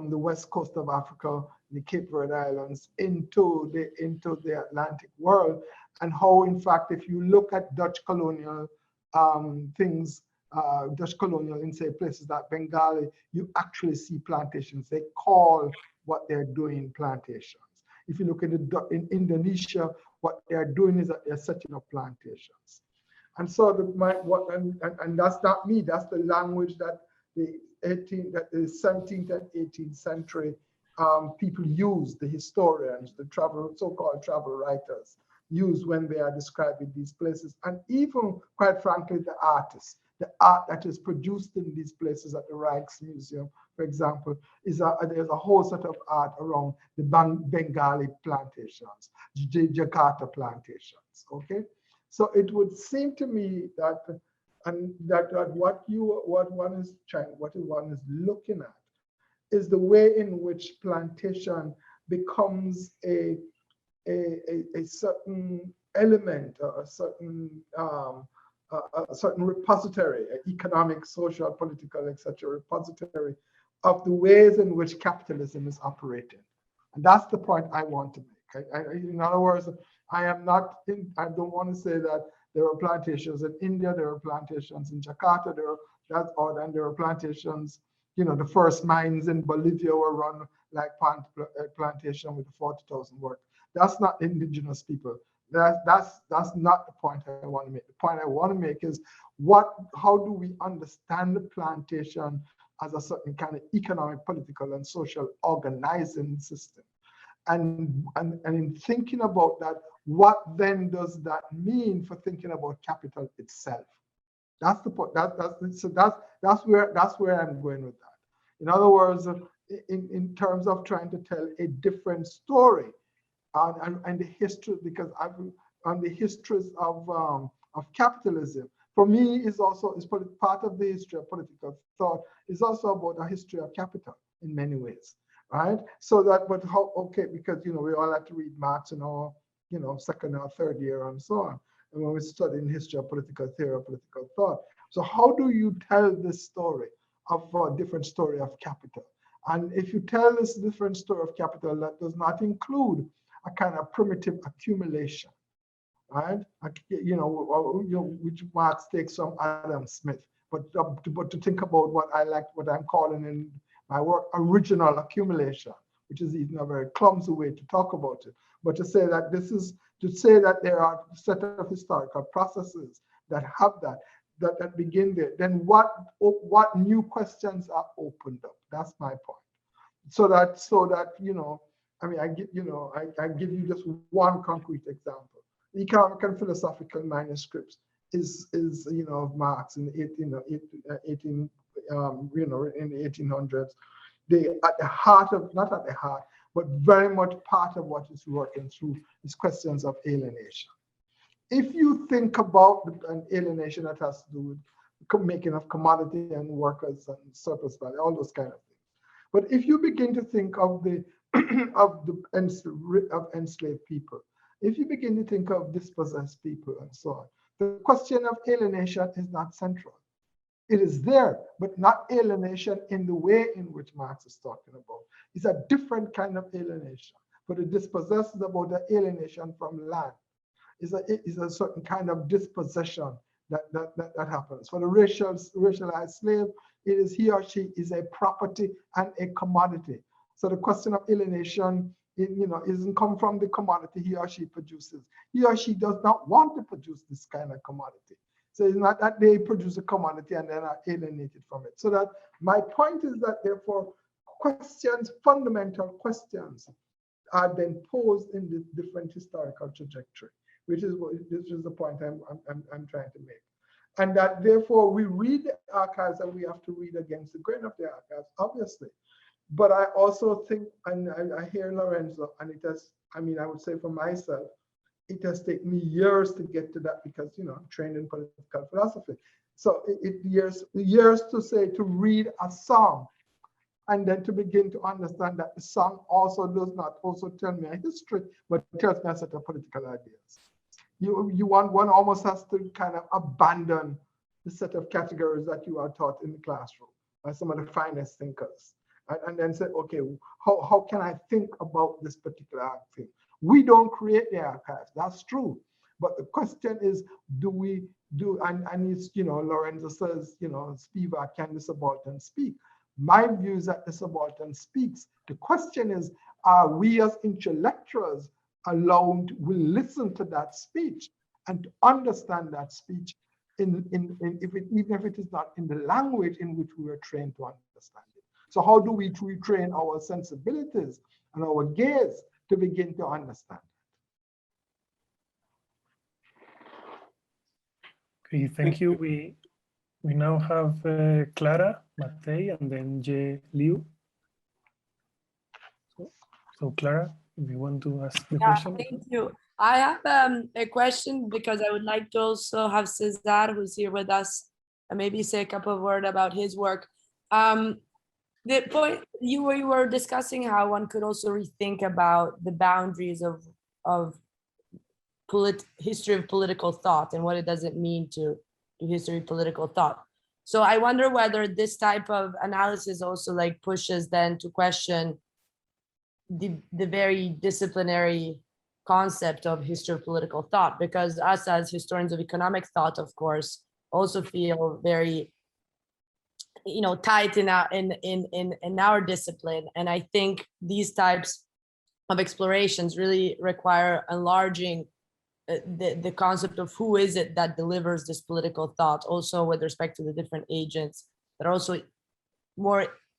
the west coast of Africa, the Cape Verde Islands, into the Atlantic world, and how, in fact, if you look at Dutch colonial Dutch colonial in, say, places like Bengali, you actually see plantations. They call what they're doing plantations. If you look in Indonesia, what they're doing is that they're setting up plantations. And so and that's not me, that's the language that the 17th and 18th century people use, the historians, the so-called travel writers use when they are describing these places. And even, quite frankly, the artists, the art that is produced in these places at the Rijksmuseum, for example, there's a whole set of art around the Bengali plantations, Jakarta plantations, okay? So it would seem to me that what one is looking at is the way in which plantation becomes a certain element, a certain repository, economic, social, political, etc., repository of the ways in which capitalism is operating. And that's the point I want to make. In other words, I don't want to say that there are plantations in India, there are plantations in Jakarta, there are plantations, the first mines in Bolivia were run like plantation with 40,000 workers. That's not indigenous people. That's not the point I want to make. The point I want to make is how do we understand the plantation as a certain kind of economic, political, and social organizing system? And in thinking about that, what then does that mean for thinking about capital itself? That's the point. That's where I'm going with that. In other words, in terms of trying to tell a different story and the history, because on the histories of capitalism, for me is part of the history of political thought is also about a history of capital in many ways, right? So that, but how? Okay, because we all have to read Marx in our second or third year and so on, and when we study in history of political theory or political thought. So how do you tell this story of a different story of capital? And if you tell this different story of capital, that does not include a kind of primitive accumulation, right? Which Marx takes from Adam Smith, but to think about what I'm calling in my work original accumulation, which is even a very clumsy way to talk about it. But to say that there are a set of historical processes that have that begin there, then what new questions are opened up? That's my point. So that I give you just one concrete example. The economic and philosophical manuscripts is of Marx in the 1800s. They at the heart of, not at the heart, but very much part of what is working through is questions of alienation. If you think about an alienation that has to do with making of commodity and workers and surplus value, all those kind of things. But if you begin to think of of enslaved people, if you begin to think of dispossessed people and so on, the question of alienation is not central. It is there, but not alienation in the way in which Marx is talking about. It's a different kind of alienation. For the dispossessed is about the alienation from land. Is a certain kind of dispossession that happens. For the racialized slave, it is he or she is a property and a commodity. So the question of alienation, isn't come from the commodity he or she produces. He or she does not want to produce this kind of commodity. So it's not that they produce a commodity and then are alienated from it. So that my point is that therefore fundamental questions are then posed in this different historical trajectory, which is the point I'm trying to make. And that therefore we read the archives and we have to read against the grain of the archives, obviously. But I also think, and I hear Lorenzo, and it has, I would say for myself, it has taken me years to get to that because, I'm trained in political philosophy. So years to read a song and then to begin to understand that the song also does not also tell me a history, but tells me a set of political ideas. One almost has to kind of abandon the set of categories that you are taught in the classroom by some of the finest thinkers. And then say, okay, how can I think about this particular thing? We don't create the archives, that's true. But the question is, and it's, Lorenzo says, Spivak, can the subaltern speak? My view is that the subaltern speaks. The question is, are we as intellectuals allowed, will listen to that speech and to understand that speech even if it is not in the language in which we were trained to understand it. So how do we retrain our sensibilities and our gaze to begin to understand it? Okay, thank you. We now have Clara, Matei, and then Jay Liu. So Clara, if you want to ask the question. Thank you. I have a question because I would like to also have Cesar, who's here with us, and maybe say a couple of words about his work. The point you were discussing how one could also rethink about the boundaries of history of political thought and what it doesn't mean to history of political thought. So I wonder whether this type of analysis also like pushes then to question the very disciplinary concept of history of political thought, because us as historians of economic thought, of course, also feel very, you know, tight in our discipline. And I think these types of explorations really require enlarging the concept of who is it that delivers this political thought, also with respect to the different agents that are also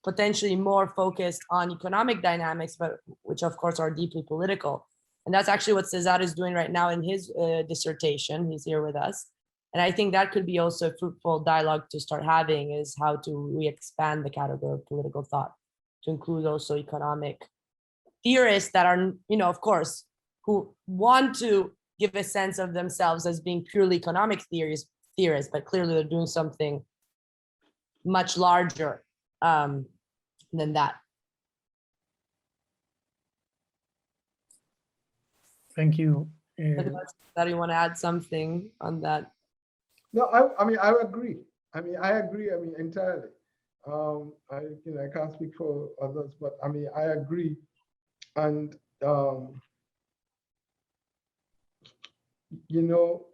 potentially more focused on economic dynamics, but which of course are deeply political. And that's actually what César is doing right now in his dissertation. He's here with us. And I think that could be also a fruitful dialogue to start having, is how to re-expand the category of political thought to include also economic theorists that are, you know, of course, who want to give a sense of themselves as being purely economic theorists, but clearly they're doing something much larger than that. Thank you. That you want to add something on that? No, I mean, I agree. I mean, entirely. I can't speak for others, but I mean, I agree. And, you know,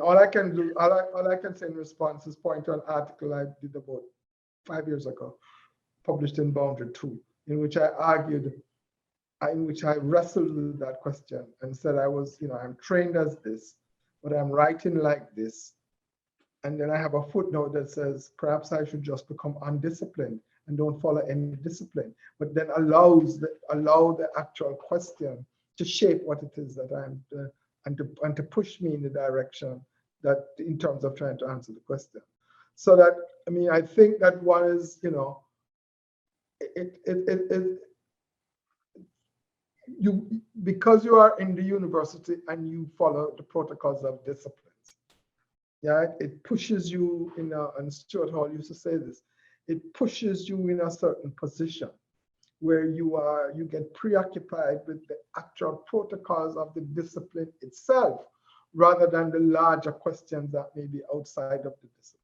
all I can do, all I can say in response is point to an article I did about 5 years ago, published in Boundary 2, in which I argued, in which I wrestled with that question and said I'm trained as this, but I'm writing like this. And then I have a footnote that says, perhaps I should just become undisciplined and don't follow any discipline, but then allow the actual question to shape what it is that I'm, and to push me in the direction that, in terms of trying to answer the question. So that, I mean, I think that one is, you know, because you are in the university and you follow the protocols of disciplines, yeah, it pushes you in and Stuart Hall used to say this, it pushes you in a certain position where you get preoccupied with the actual protocols of the discipline itself, rather than the larger questions that may be outside of the discipline.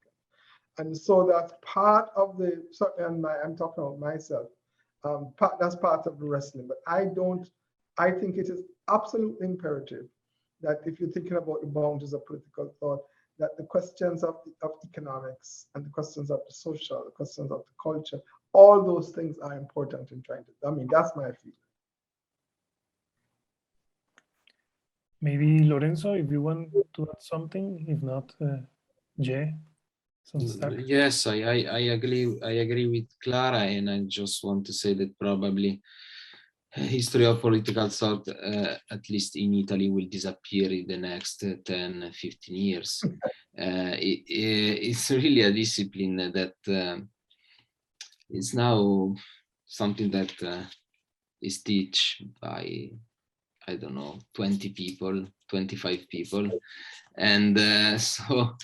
And so that's part of the, certainly I'm talking about myself, that's part of the wrestling, but I think it is absolutely imperative that if you're thinking about the boundaries of political thought, that the questions of economics and the questions of the social, the questions of the culture, all those things are important in trying to, I mean, that's my feeling. Maybe Lorenzo, if you want to add something, if not, Jay. Yes, I agree with Clara, and I just want to say that probably history of political thought, at least in Italy, will disappear in the next 10, 15 years. It's really a discipline that is now something that is taught by, I don't know, 20 people, 25 people. And so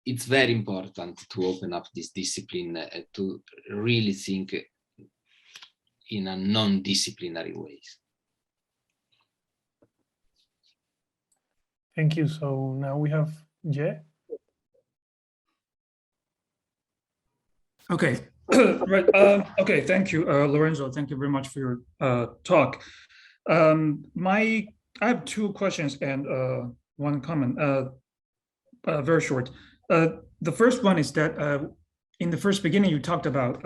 it's very important to open up this discipline to really think in a non-disciplinary ways. Thank you. So now we have Jay. Okay, right. Okay, thank you, Lorenzo. Thank you very much for your talk. I have two questions and one comment, very short. The first one is that in the first beginning, you talked about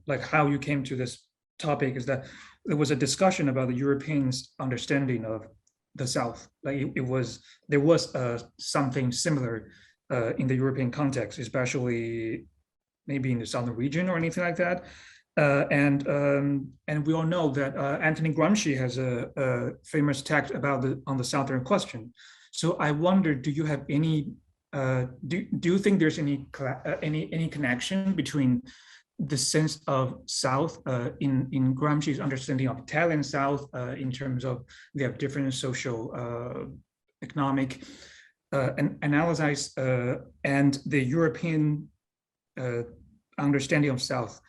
like how you came to this topic, is that there was a discussion about the Europeans' understanding of the South. Like there was something similar in the European context, especially maybe in the southern region or anything like that. And we all know that Anthony Gramsci has a famous text about on the Southern question. So I wonder, do you have any? Do you think there's any connection between the sense of South in Gramsci's understanding of Italian South in terms of they have different social, economic analysis and the European understanding of South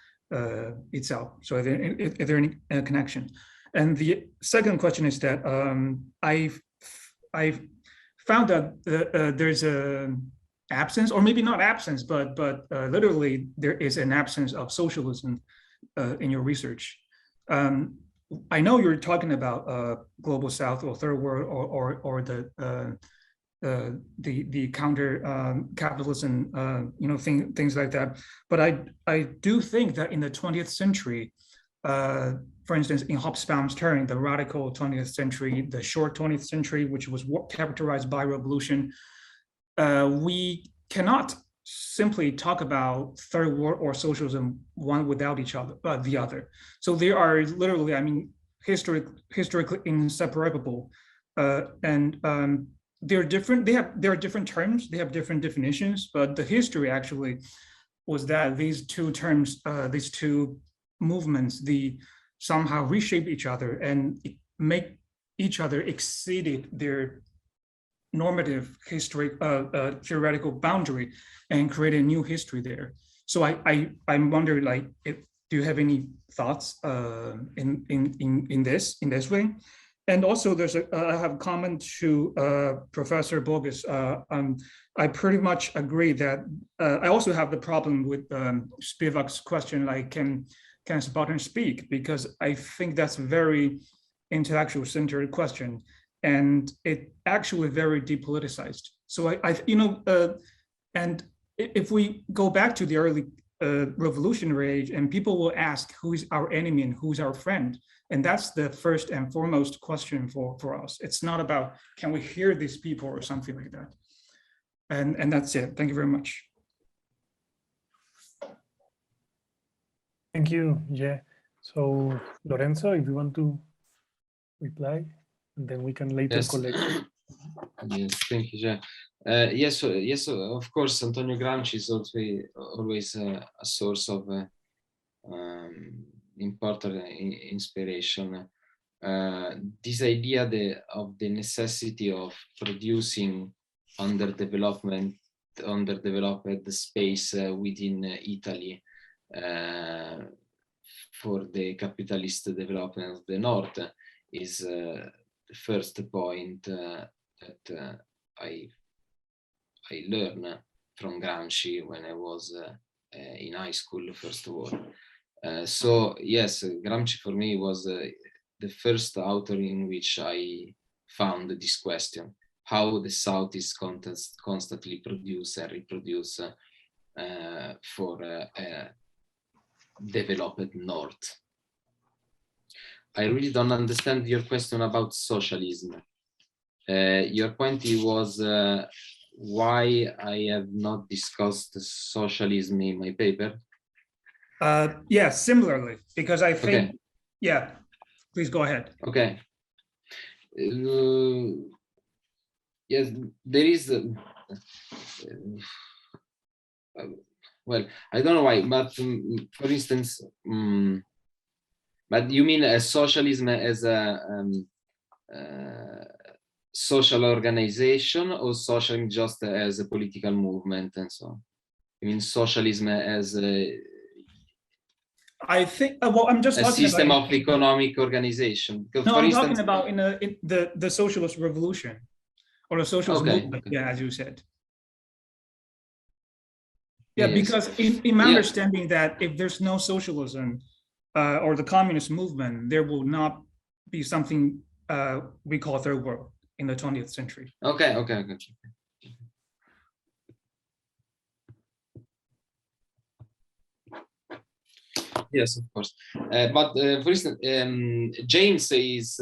itself? So is there any connection? And the second question is that I've found that there's absence, or maybe not absence, but literally there is an absence of socialism in your research. I know you're talking about global South or third world or the counter capitalism, things like that. But I do think that in the 20th century, for instance, in Hobsbawm's term, the radical 20th century, the short 20th century, which was characterized by revolution, we cannot simply talk about third world or socialism one without each other, the other. So they are literally, I mean, historically inseparable, and they're different. There are different terms. They have different definitions, but the history actually was that these two terms, these two movements, they somehow reshape each other and make each other exceeded their normative history, theoretical boundary, and create a new history there. So I'm wondering, like, do you have any thoughts in this way? And also, I have a comment to Professor Bogues. I pretty much agree that I also have the problem with Spivak's question, like, can Spartan speak? Because I think that's a very intellectual centered question, and it actually very depoliticized. So and if we go back to the early revolutionary age, and people will ask who is our enemy and who's our friend, and that's the first and foremost question for us. It's not about can we hear these people or something like that. And that's it. Thank you very much. Thank you. Yeah. So Lorenzo, if you want to reply, and then we can later collect. Yes, thank you, Jack. Yes, of course, Antonio Gramsci is always a source of important inspiration. This idea of the necessity of producing underdeveloped space within Italy for the capitalist development of the North is the first point that I learned from Gramsci when I was in high school, first of all. So yes, Gramsci for me was the first author in which I found this question, how the South is constantly produce and reproduce for a developed North. I really don't understand your question about socialism. Your point was why I have not discussed socialism in my paper. Yeah, similarly, because I think, okay. Yeah, please go ahead. Okay. Yes, there is, well, I don't know why, but for instance, but you mean socialism as a social organization, or socialism just as a political movement and so on? I mean socialism as a... I think, well, I'm just a talking system about of economic organization. Because no, for I'm instance, talking about in the socialist revolution or the socialist movement. Okay. Yeah, as you said. Yeah, yes. Because in my understanding that if there's no socialism or the communist movement, there will not be something we call third world in the 20th century. Okay. Yes, of course. But for instance, James is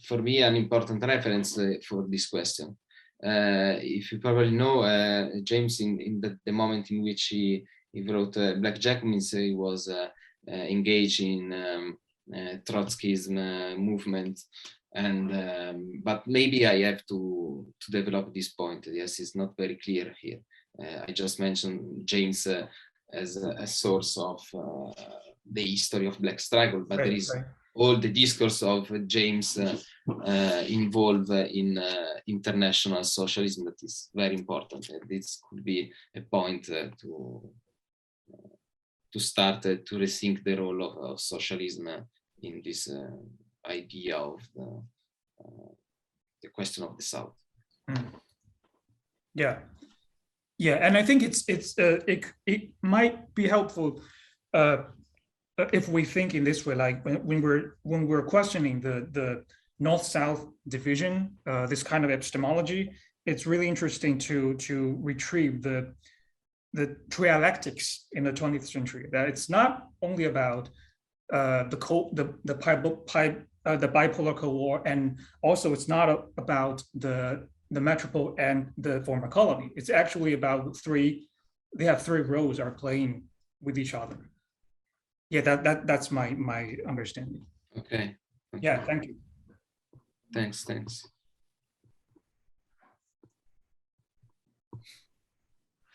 for me an important reference for this question. If you probably know, James, in the moment in which he wrote Black Jacobins, he was engaged in Trotskyism movement, and but maybe I have to develop this point. Yes, it's not very clear here. I just mentioned James as a source of the history of Black struggle, but there is all the discourse of James involved in international socialism that is very important. This could be a point to start to rethink the role of socialism in this idea of the question of the South. Yeah, yeah, and I think it might be helpful if we think in this way, like when we're questioning the North-South division, this kind of epistemology, it's really interesting to retrieve the trialectics in the 20th century. That it's not only about the bipolar Cold War, and also it's not about the metropole and the former colony. It's actually about they have three roles are playing with each other. Yeah, that's my understanding. Okay. Yeah, thank you. Thanks.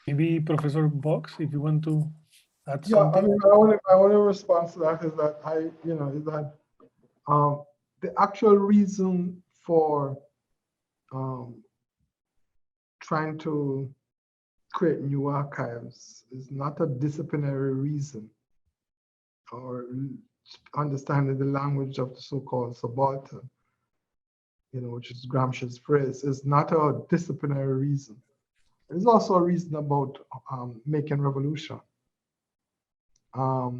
Maybe Professor Bogues, if you want to add Yeah, something. I mean, I want to respond to that is that the actual reason for trying to create new archives is not a disciplinary reason, or understanding the language of the so-called subaltern, which is Gramsci's phrase, is not a disciplinary reason. There's also a reason about making revolution. I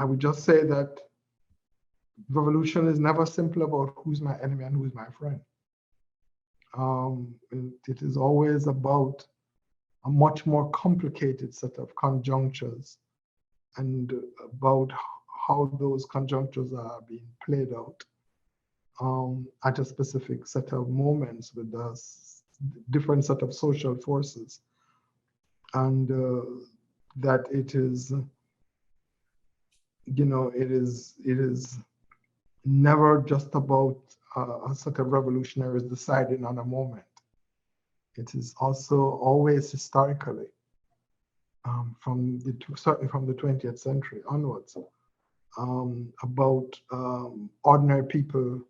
would just say that revolution is never simply about who's my enemy and who's my friend. It is always about a much more complicated set of conjunctures and about how those conjunctures are being played out at a specific set of moments with a different set of social forces. And that it is never just about a set of revolutionaries deciding on a moment. It is also always historically, certainly from the 20th century onwards, about ordinary people,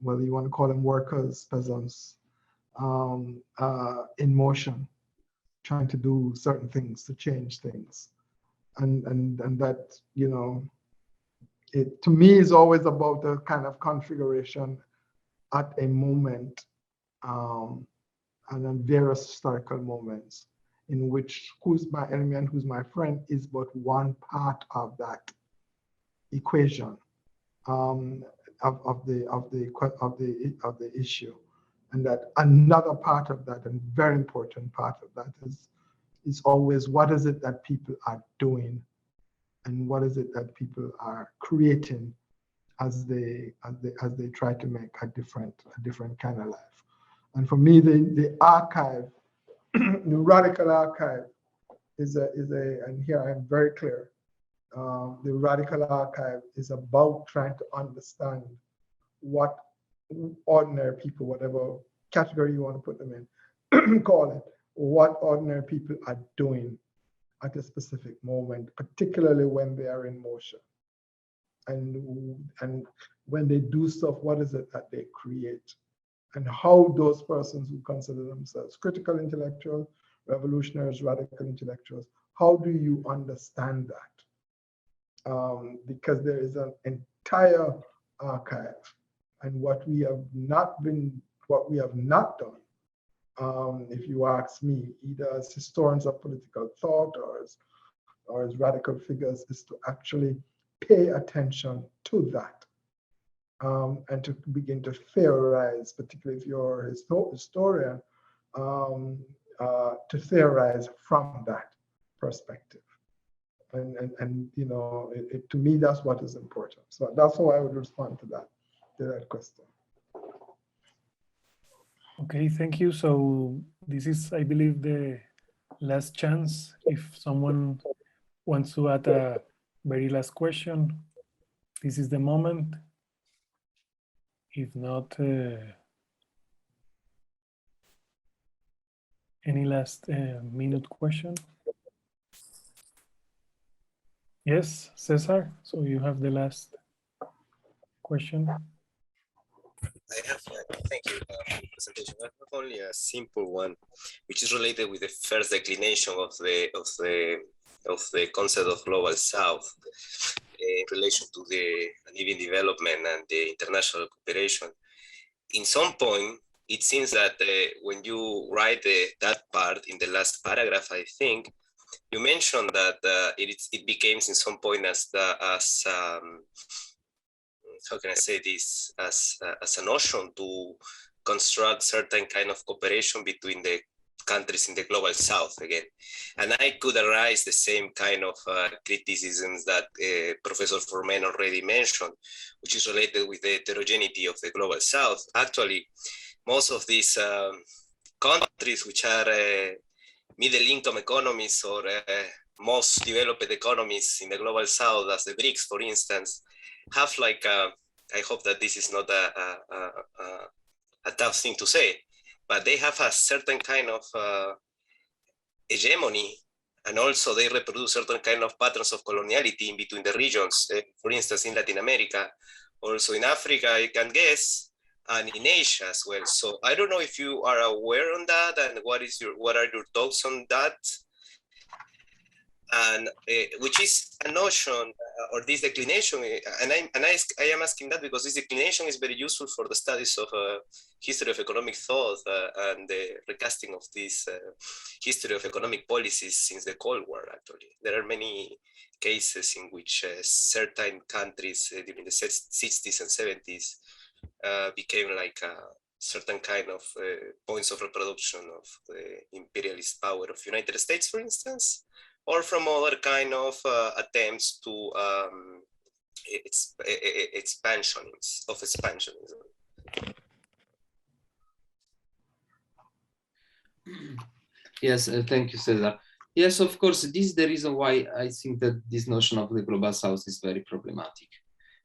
whether you want to call them workers, peasants, in motion, trying to do certain things to change things, and that it to me is always about the kind of configuration at a moment, and then various historical moments in which who's my enemy and who's my friend is but one part of that equation of the issue. And that another part of that, and very important part of that, is always what is it that people are doing, and what is it that people are creating as they try to make a different kind of life. And for me, the archive, the radical archive, is and here I am very clear. The radical archive is about trying to understand what ordinary people, whatever category you want to put them in, call it, what ordinary people are doing at a specific moment, particularly when they are in motion. And when they do stuff, what is it that they create? And how those persons who consider themselves critical intellectuals, revolutionaries, radical intellectuals, how do you understand that? Because there is an entire archive, and what we have not done, if you ask me, either as historians of political thought or as radical figures, is to actually pay attention to that, and to begin to theorize, particularly if you're a historian, to theorize from that perspective. And to me, that's what is important. So that's how I would respond to that question. Okay, thank you. So this is, I believe, the last chance. If someone wants to add a very last question, this is the moment. If not, any last minute question? Yes, Cesar, so you have the last question. I have, thank you for the presentation. I have only a simple one, which is related with the first declination of the concept of global South in relation to the uneven development and the international cooperation. In some point, it seems that when you write that part in the last paragraph, I think, you mentioned that it became in some point as how can I say this, as a notion to construct certain kind of cooperation between the countries in the global south again. And I could arise the same kind of criticisms that Professor Formen already mentioned, which is related with the heterogeneity of the global south. Actually, most of these countries which are middle income economies or most developed economies in the global south, as the BRICS, for instance, have like, I hope that this is not a tough thing to say, but they have a certain kind of hegemony, and also they reproduce certain kind of patterns of coloniality in between the regions. For instance, in Latin America, also in Africa, I can guess, and in Asia as well. So I don't know if you are aware on that, and what are your thoughts on that? And which is a notion or this declination, and I am asking that because this declination is very useful for the studies of history of economic thought and the recasting of this history of economic policies since the Cold War. Actually, there are many cases in which certain countries during the 60s and 70s became like certain kind of points of reproduction of the imperialist power of United States, for instance, or from other kind of attempts to expansionism. Yes, thank you, Cesar. Yes, of course, this is the reason why I think that this notion of the global south is very problematic,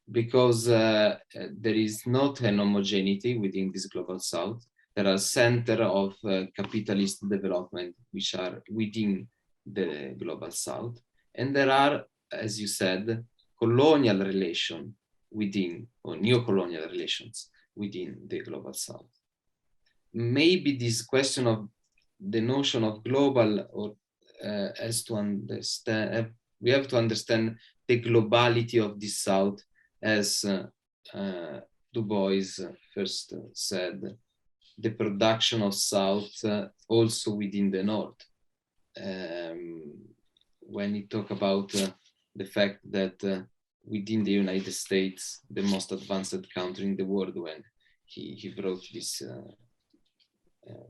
because there is not an homogeneity within this global south. There are centers of capitalist development which are within the global south, and there are, as you said, colonial relations within, or neo-colonial relations within the global south. Maybe this question of the notion of global, or as to understand, we have to understand the globality of this south, as Du Bois first said, the production of south also within the north. When he talked about the fact that within the United States, the most advanced country in the world, when he wrote this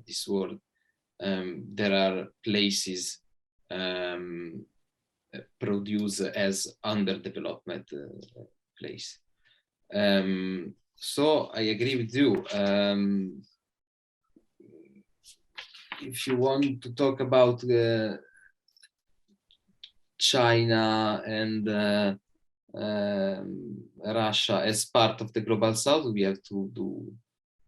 this word, there are places produced as underdevelopment place. So I agree with you. If you want to talk about China and Russia as part of the global south, we have to do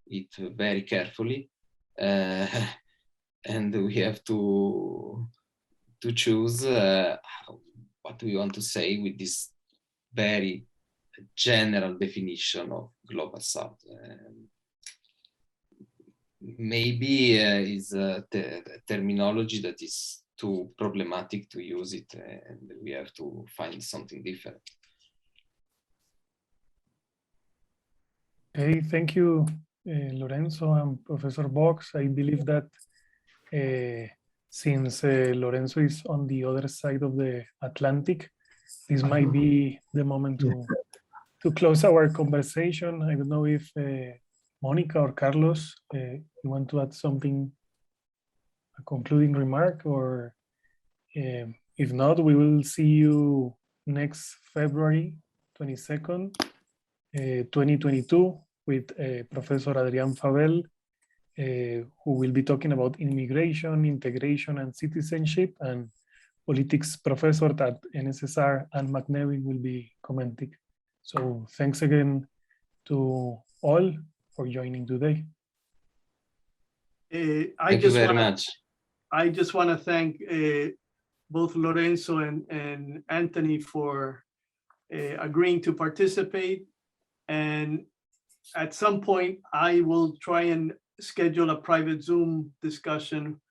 it very carefully, and we have to choose what we want to say with this very general definition of global south. Maybe is a terminology that is too problematic to use it, and we have to find something different. Okay, thank you, Lorenzo and Professor Bogues. I believe that since Lorenzo is on the other side of the Atlantic, this might be the moment to close our conversation. I don't know if Monica or Carlos, you want to add something, a concluding remark, or if not, we will see you next February 22nd, 2022 with Professor Adrián Fabel, who will be talking about immigration, integration, and citizenship, and politics professor at NSSR and McNevin will be commenting. So thanks again to all for joining today. Thank you very much. I just want to thank both Lorenzo and Anthony for agreeing to participate. And at some point, I will try and schedule a private Zoom discussion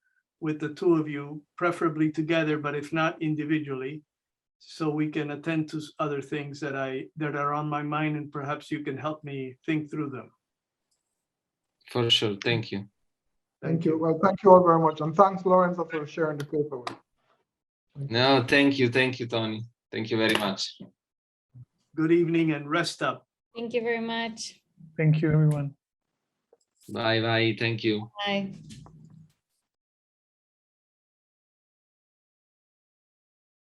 with the two of you, preferably together, but if not, individually, so we can attend to other things that are on my mind, and perhaps you can help me think through them. For sure. Thank you. Thank you. Well, thank you all very much. And thanks, Lorenzo, for sharing the paper with us. No, thank you. Thank you, Tony. Thank you very much. Good evening and rest up. Thank you very much. Thank you, everyone. Bye bye. Thank you. Bye.